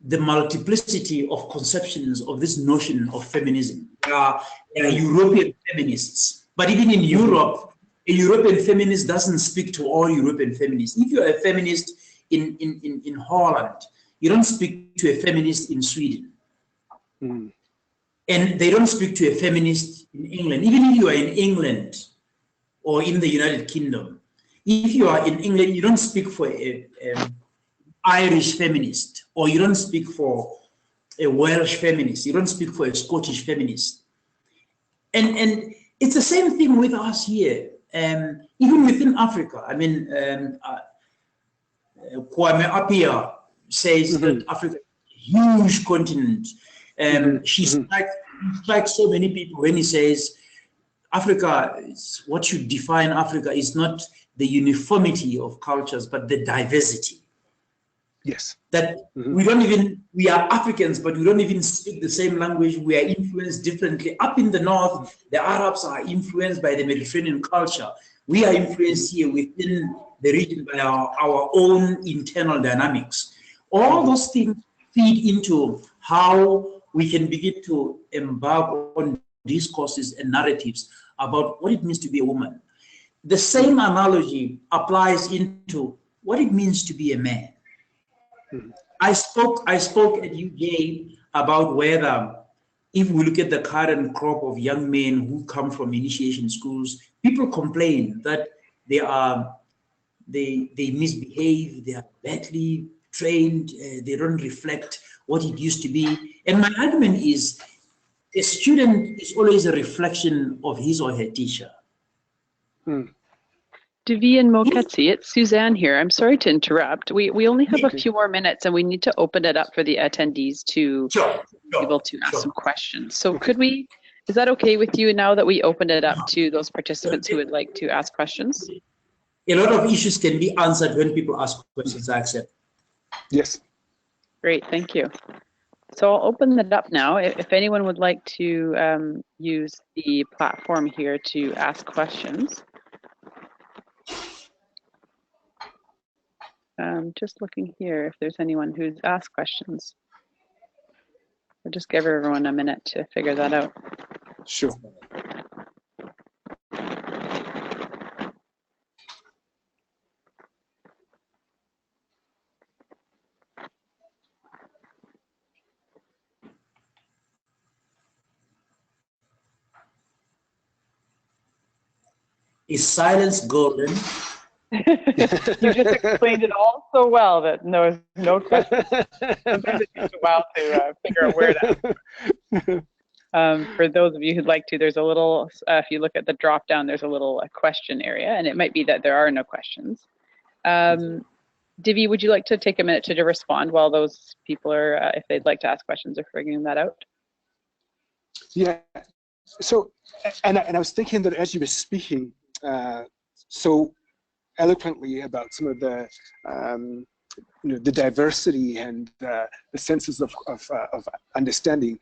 the multiplicity of conceptions of this notion of feminism. There are European feminists, but even in Europe, a European feminist doesn't speak to all European feminists. If you're a feminist in Holland, you don't speak to a feminist in Sweden. And they don't speak to a feminist in England. Even if you are in England or in the United Kingdom, if you are in England, you don't speak for an Irish feminist, or you don't speak for a Welsh feminist, you don't speak for a Scottish feminist. And it's the same thing with us here, even within Africa. I mean, Kwame Appiah says that Africa is a huge continent. She strikes so many people when he says Africa, what should define Africa is not the uniformity of cultures, but the diversity. Yes. That we are Africans, but we don't even speak the same language. We are influenced differently. Up in the north, the Arabs are influenced by the Mediterranean culture. We are influenced here within the region by our own internal dynamics. All those things feed into how we can begin to embark on discourses and narratives about what it means to be a woman. The same analogy applies into what it means to be a man. I spoke at UJ about whether, if we look at the current crop of young men who come from initiation schools, people complain that they misbehave, they are badly trained, they don't reflect what it used to be. And my argument is, a student is always a reflection of his or her teacher. Divi and Moketsi, it's Suzanne here. I'm sorry to interrupt. We only have a few more minutes, and we need to open it up for the attendees to be able to ask some questions. So is that okay with you now that we opened it up to those participants who would like to ask questions? A lot of issues can be answered when people ask questions, I accept. Yes. Great, thank you. So I'll open it up now. If anyone would like to use the platform here to ask questions. Just looking here if there's anyone who's asked questions. I'll just give everyone a minute to figure that out. Sure. Is silence golden? You just explained it all so well that there's no question. Sometimes it takes a while to figure out where to. For those of you who'd like to, there's a little, if you look at the drop down, there's a little question area, and it might be that there are no questions. Divi, would you like to take a minute to respond while those people are, if they'd like to ask questions, or figuring that out? Yeah. So, and I was thinking that as you were speaking so eloquently about some of the the diversity and the senses of understanding,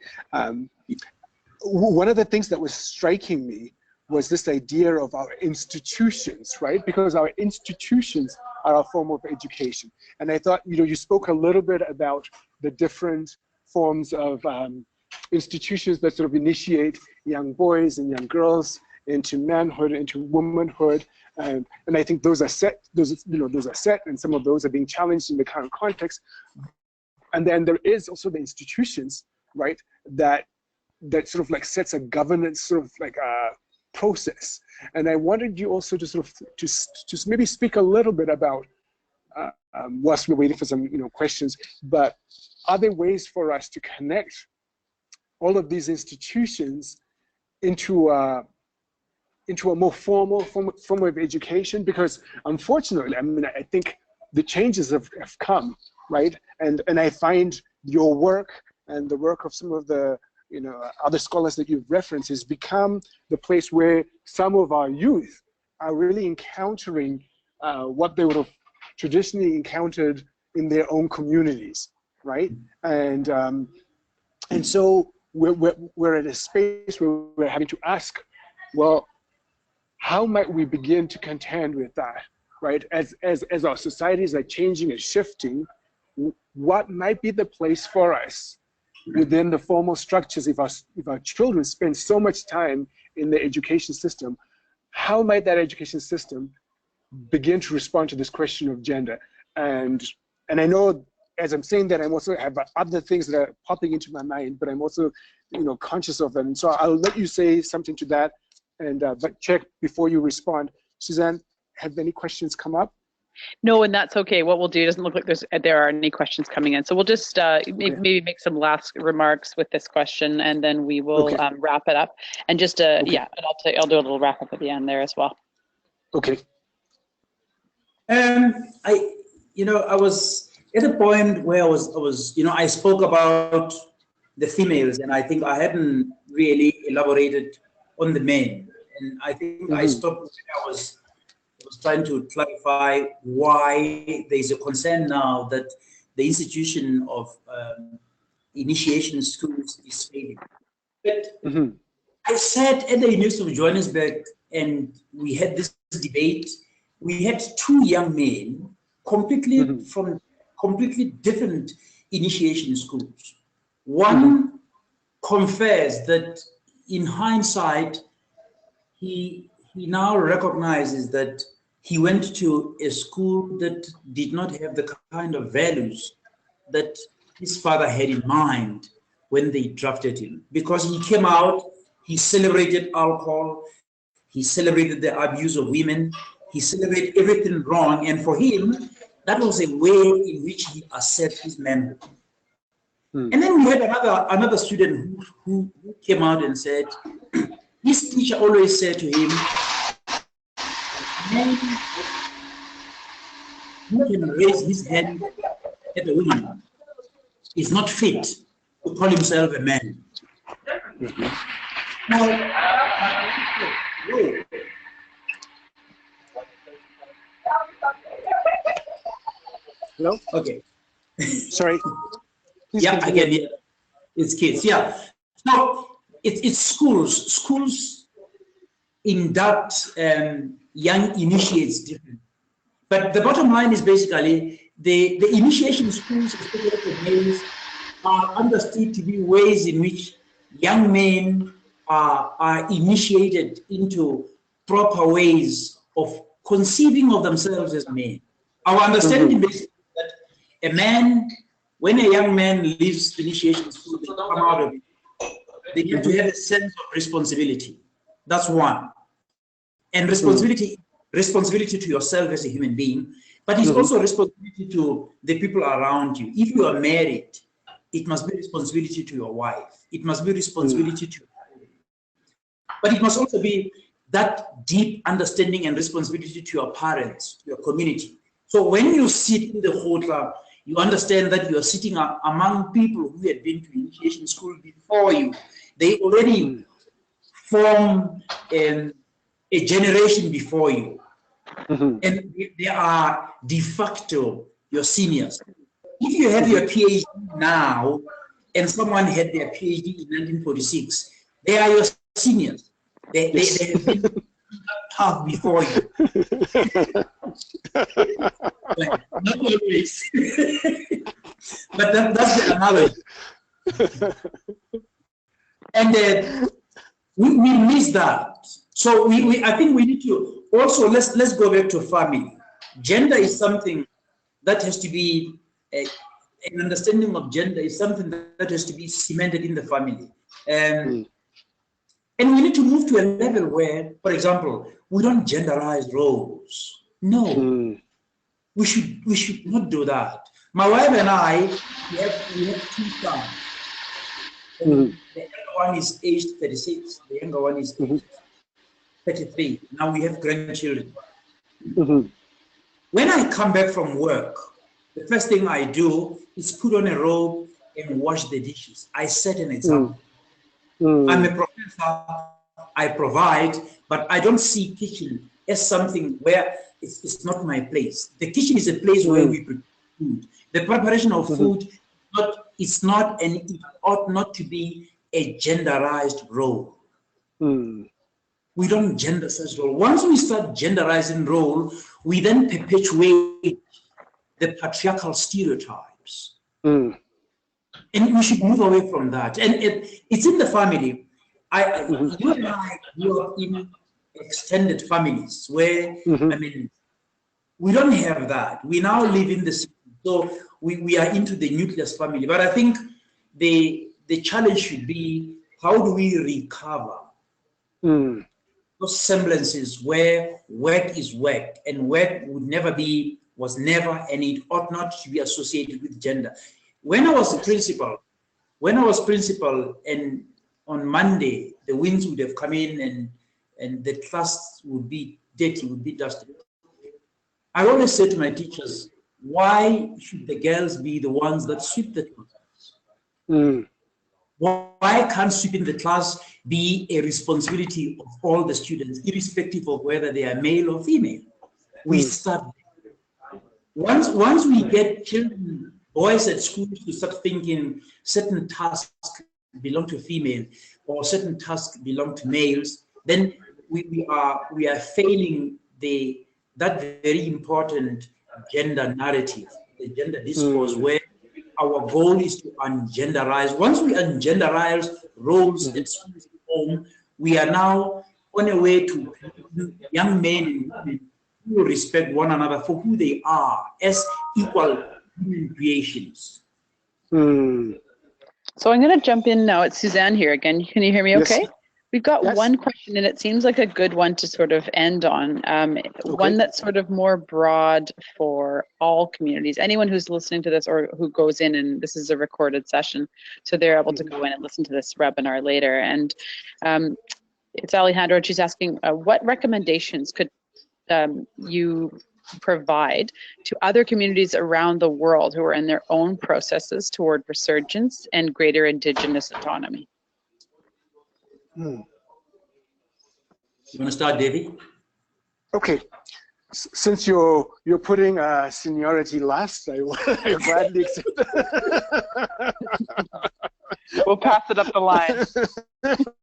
one of the things that was striking me was this idea of our institutions, right? Because our institutions are a form of education. And I thought, you spoke a little bit about the different forms of institutions that sort of initiate young boys and young girls into manhood, into womanhood. And I think those are set, those are set, and some of those are being challenged in the current context. And then there is also the institutions, right, that sort of like sets a governance sort of like a process. And I wanted you also to sort of to maybe speak a little bit about, whilst we're waiting for some questions, but are there ways for us to connect all of these institutions into a more formal form of education? Because unfortunately, I mean, I think the changes have come, right? And I find your work and the work of some of the other scholars that you've referenced has become the place where some of our youth are really encountering what they would have traditionally encountered in their own communities, right? And so we're at a space where we're having to ask, well, how might we begin to contend with that, right? As our societies are changing and shifting, what might be the place for us within the formal structures? If our children spend so much time in the education system, how might that education system begin to respond to this question of gender? And I know, as I'm saying that, I'm also have other things that are popping into my mind, but I'm also conscious of them. And so I'll let you say something to that, and but check before you respond. Suzanne, have any questions come up? No, and that's okay. What we'll do, it doesn't look like there are any questions coming in. So we'll just maybe make some last remarks with this question, and then we will wrap it up. And just yeah, and I'll do a little wrap up at the end there as well. Okay. I was at a point where I was I spoke about the females, and I think I hadn't really elaborated on the men, and I think I stopped when I was trying to clarify why there is a concern now that the institution of initiation schools is failing. But I sat at the University of Johannesburg, and we had this debate. We had two young men completely from completely different initiation schools. One confessed that in hindsight, he now recognizes that he went to a school that did not have the kind of values that his father had in mind when they drafted him. Because he came out, he celebrated alcohol, he celebrated the abuse of women, he celebrated everything wrong, and for him, that was a way in which he accepted his manhood. And then we had another student who came out and said, his teacher always said to him, man who can raise his hand at the woman is not fit to call himself a man. Now, hello? Okay. Sorry. Yeah, I get it. It's kids. Yeah. Now, it's schools. Schools induct young initiates different. But the bottom line is basically the initiation schools, especially for males, are understood to be ways in which young men are initiated into proper ways of conceiving of themselves as men. Our understanding is that a man, when a young man leaves the initiation school, they come out of it, they need to have a sense of responsibility. That's one. And responsibility to yourself as a human being, but it's also responsibility to the people around you. If you are married, it must be responsibility to your wife. It must be responsibility to your family. But it must also be that deep understanding and responsibility to your parents, to your community. So when you sit in the hotla, you understand that you are sitting among people who had been to initiation school before you. They already form a generation before you. And they are de facto your seniors. If you have your PhD now, and someone had their PhD in 1946, They are your seniors. They have been tough before you. Not always. But that's the analogy. And we miss that. So I think we need to also, let's go back to family. Gender is something that has to be, an understanding of gender is something that has to be cemented in the family. And we need to move to a level where, for example, we don't genderize roles. No, we should not do that. My wife and I, we have 2 sons. The younger one is aged 36. The younger one is aged 33. Now we have grandchildren. When I come back from work, the first thing I do is put on a robe and wash the dishes. I set an example. I'm a professor, I provide, but I don't see kitchen as something where it's not my place. The kitchen is a place where we prepare food. The preparation of food, it ought not to be a genderized role. We don't gender such role. Once we start genderizing role, we then perpetuate the patriarchal stereotypes. And we should move away from that. And it's in the family. You and I grew up in extended families where, I mean, we don't have that. We now live in the city. So we are into the nucleus family. But I think the challenge should be, how do we recover those semblances where work is work and work was never, and it ought not to be associated with gender. When I was principal, and on Monday, the winds would have come in and the class would be dirty, would be dusty. I always say to my teachers, why should the girls be the ones that sweep the class? Why can't sweeping the class be a responsibility of all the students, irrespective of whether they are male or female? We start. Once we get children, boys at school to start thinking certain tasks belong to female or certain tasks belong to males, then we are failing that very important gender narrative, the gender discourse, where our goal is to ungenderize. Once we ungenderize roles at school and home, we are now on a way to young men and women who will respect one another for who they are as equal human creations. So I'm going to jump in now. It's Suzanne here again. Can you hear me okay? Yes. We've got one question, and it seems like a good one to sort of end on. One that's sort of more broad for all communities. Anyone who's listening to this or who goes in, and this is a recorded session, so they're able to go in and listen to this webinar later. And it's Alejandro, and she's asking, what recommendations could you provide to other communities around the world who are in their own processes toward resurgence and greater Indigenous autonomy? You want to start, David? Okay. Since you're putting seniority last, I gladly accept that. We'll pass it up the line.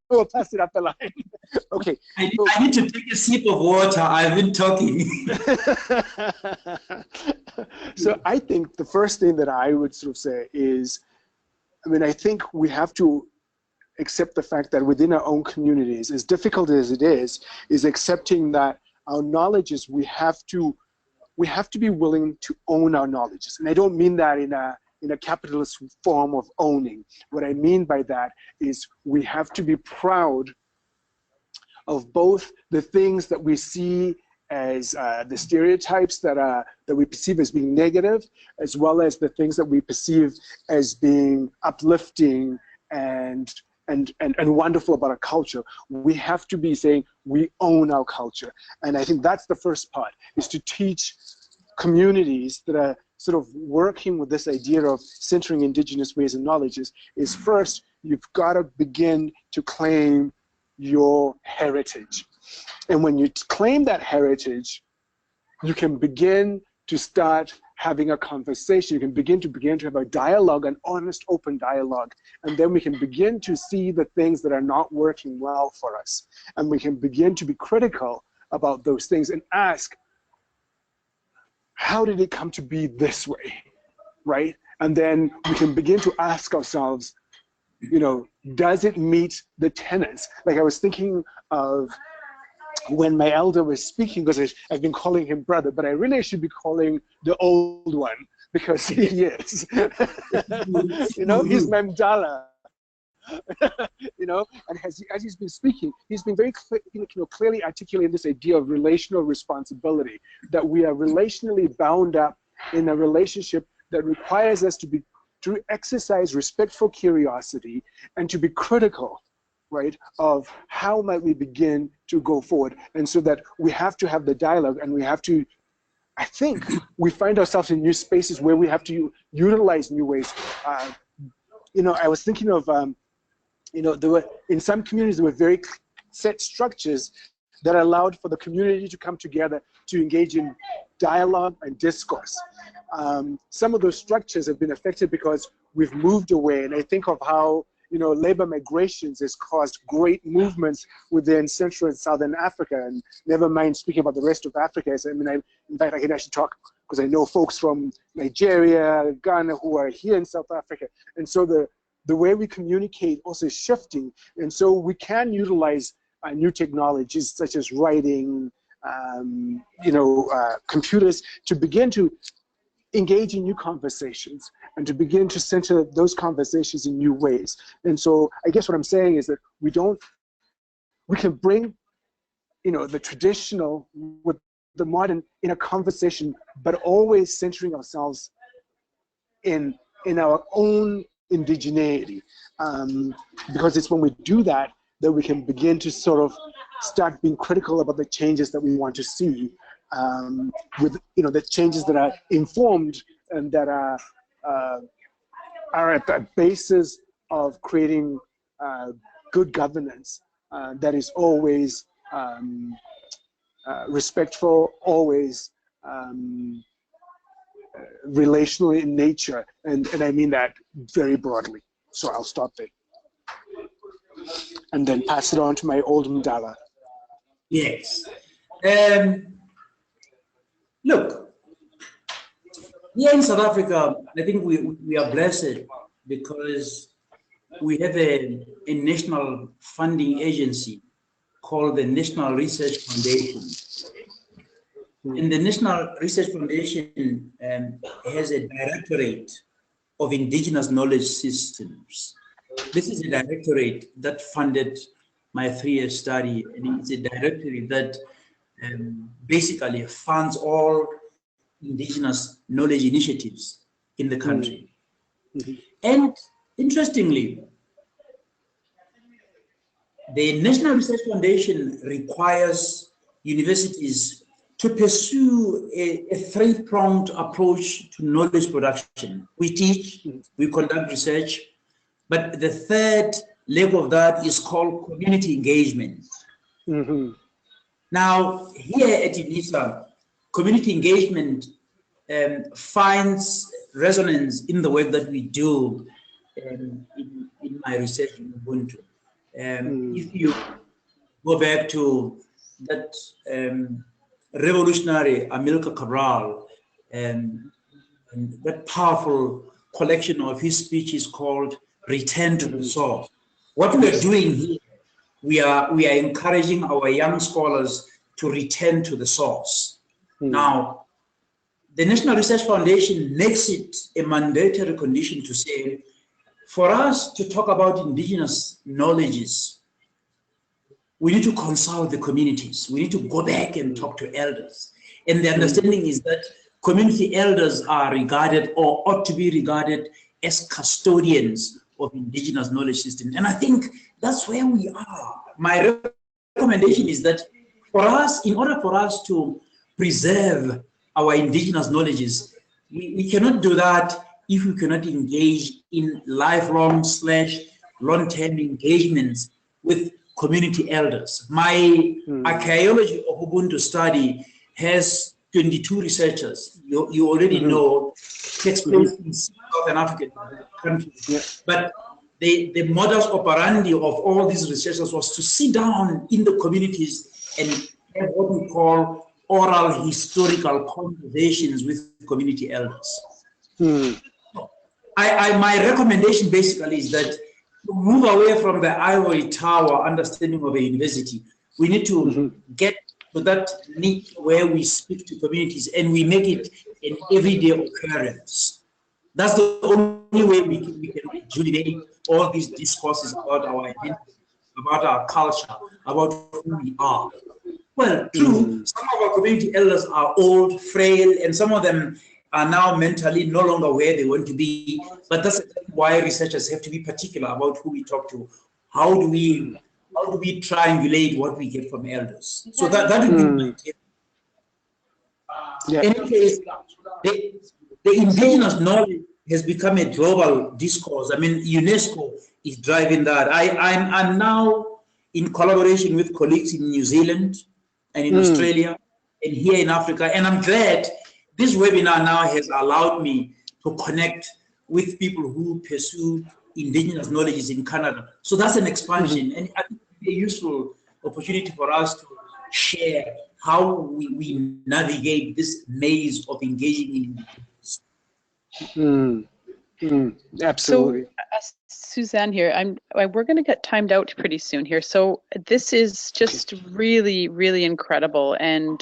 We'll pass it up the line. Okay. I need to take a sip of water. I've been talking. So I think the first thing that I would sort of say is, I mean, I think we have to accept the fact that within our own communities, as difficult as it is accepting that our knowledge is we have to be willing to own our knowledges. And I don't mean that in a capitalist form of owning. What I mean by that is we have to be proud of both the things that we see as the stereotypes that we perceive as being negative, as well as the things that we perceive as being uplifting and wonderful about our culture. We have to be saying we own our culture. And I think that's the first part, is to teach communities that are sort of working with this idea of centering Indigenous ways and knowledges is first, you've got to begin to claim your heritage. And when you claim that heritage, you can begin to start having a conversation. You can begin to have a dialogue, an honest, open dialogue. And then we can begin to see the things that are not working well for us. And we can begin to be critical about those things and ask, how did it come to be this way, right? And then we can begin to ask ourselves, you know, does it meet the tenets? Like I was thinking of when my elder was speaking, because I've been calling him brother, but I really should be calling the old one, because he is. You know, he's my Mdala. You know, and as he's been speaking, he's been very clearly articulating this idea of relational responsibility, that we are relationally bound up in a relationship that requires us to exercise respectful curiosity and to be critical, right, of how might we begin to go forward. And so that we have to have the dialogue, and we have to, I think we find ourselves in new spaces where we have to utilize new ways. You know, I was thinking of, you know, there were, in some communities, there were very set structures that allowed for the community to come together to engage in dialogue and discourse. Some of those structures have been affected because we've moved away, and I think of how, you know, labor migrations has caused great movements within Central and Southern Africa, and never mind speaking about the rest of Africa. I mean, in fact, I can actually talk because I know folks from Nigeria, Ghana, who are here in South Africa, and so the way we communicate also is shifting, and so we can utilize new technologies such as writing, you know, computers, to begin to engage in new conversations and to begin to center those conversations in new ways. And so I guess what I'm saying is that we can bring, you know, the traditional with the modern in a conversation, but always centering ourselves in our own indigeneity, because it's when we do that that we can begin to sort of start being critical about the changes that we want to see, with, you know, the changes that are informed and that are at the basis of creating good governance that is always respectful, always relational in nature, and I mean that very broadly. So I'll stop there and then pass it on to my old Mdala. Yes. Look, here in South Africa, I think we are blessed because we have a national funding agency called the National Research Foundation. And the National Research Foundation has a directorate of indigenous knowledge systems. This is a directorate that funded my 3-year study, and it's a directorate that basically funds all indigenous knowledge initiatives in the country. Mm-hmm. And interestingly, the National Research Foundation requires universities to pursue a 3-pronged approach to knowledge production. We teach, we conduct research, but the third leg of that is called community engagement. Mm-hmm. Now, here at UNISA, community engagement finds resonance in the work that we do in my research in Ubuntu. If you go back to that revolutionary Amilcar Cabral, and that powerful collection of his speeches called Return to the Source. What we are doing here, we are encouraging our young scholars to return to the source. Now, the National Research Foundation makes it a mandatory condition to say, for us to talk about indigenous knowledges, we need to consult the communities. We need to go back and talk to elders. And the understanding is that community elders are regarded, or ought to be regarded, as custodians of indigenous knowledge systems. And I think that's where we are. My recommendation is that for us, in order for us to preserve our indigenous knowledges, we cannot do that if we cannot engage in lifelong / long-term engagements with community elders. My Archaeology of Ubuntu study has 22 researchers. You already know takes place in Southern African countries. Yeah. But the modus operandi of all these researchers was to sit down in the communities and have what we call oral historical conversations with community elders. My recommendation basically is that to move away from the ivory tower understanding of a university, we need to get to that niche where we speak to communities and we make it an everyday occurrence. That's the only way we can rejuvenate all these discourses about our identity, about our culture, about who we are. Well, true, some of our community elders are old, frail, and some of them are now mentally no longer where they want to be. But that's why researchers have to be particular about who we talk to. How do we triangulate what we get from elders? So that would be my tip. In any case, the indigenous knowledge has become a global discourse. I mean, UNESCO is driving that. I'm now in collaboration with colleagues in New Zealand and in Australia and here in Africa. And I'm glad this webinar now has allowed me to connect with people who pursue indigenous knowledges in Canada. So that's an expansion. And I think it's a useful opportunity for us to share how we navigate this maze of engaging in absolutely. So, Suzanne here. We're going to get timed out pretty soon here. So this is just really, really incredible, and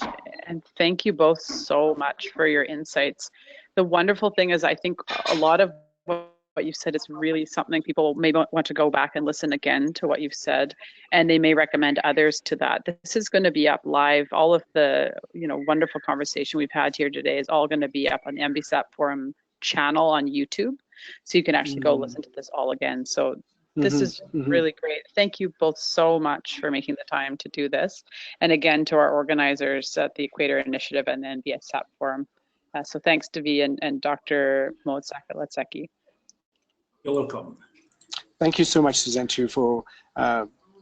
thank you both so much for your insights. The wonderful thing is, I think a lot of what you've said is really something people may want to go back and listen again to what you've said, and they may recommend others to that. This is going to be up live. All of the wonderful conversation we've had here today is all going to be up on the NBSAP Forum channel on YouTube, so you can actually go listen to this all again. So this is really great. Thank you both so much for making the time to do this, and again to our organizers at the Equator Initiative and the NBSAP Forum. So thanks to V and Dr. Moetsaka-Letseki. You're welcome. Thank you so much, Suzanne, too, for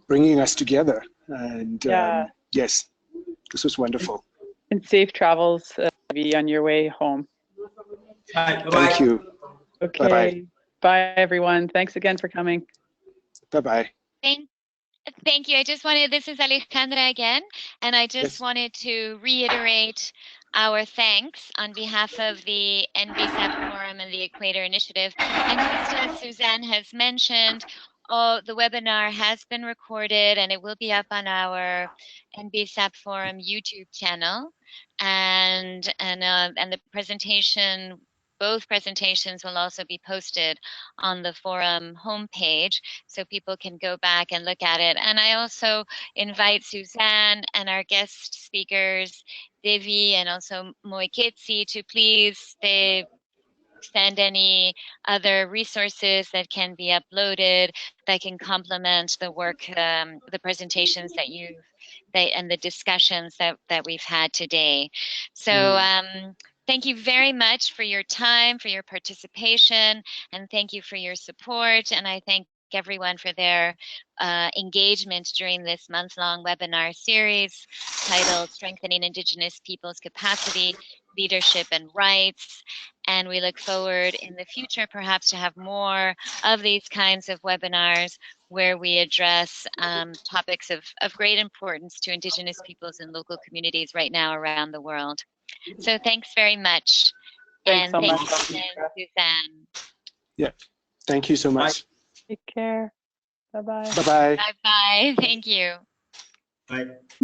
bringing us together. And yes, this was wonderful. And safe travels, V, on your way home. Bye. Thank you. Okay. Bye-bye. Bye, everyone. Thanks again for coming. Bye-bye. Thank you. This is Alejandra again, and I just wanted to reiterate our thanks on behalf of the NBSAP Forum and the Equator Initiative. And just as Suzanne has mentioned, the webinar has been recorded and it will be up on our NBSAP Forum YouTube channel. And the presentation, both presentations will also be posted on the forum homepage, so people can go back and look at it. And I also invite Suzanne and our guest speakers, Devi and also Moeketsi, to please send any other resources that can be uploaded that can complement the work, the presentations that and the discussions that we've had today. So thank you very much for your time, for your participation, and thank you for your support. And I thank everyone for their engagement during this month-long webinar series titled Strengthening Indigenous Peoples' Capacity, Leadership and Rights. And we look forward in the future perhaps to have more of these kinds of webinars where we address topics of great importance to Indigenous peoples and local communities right now around the world. So thanks very much. Thanks so much, Suzanne. Yeah, thank you so much. Take care. Bye-bye. Bye-bye. Bye-bye. Thank you. Bye.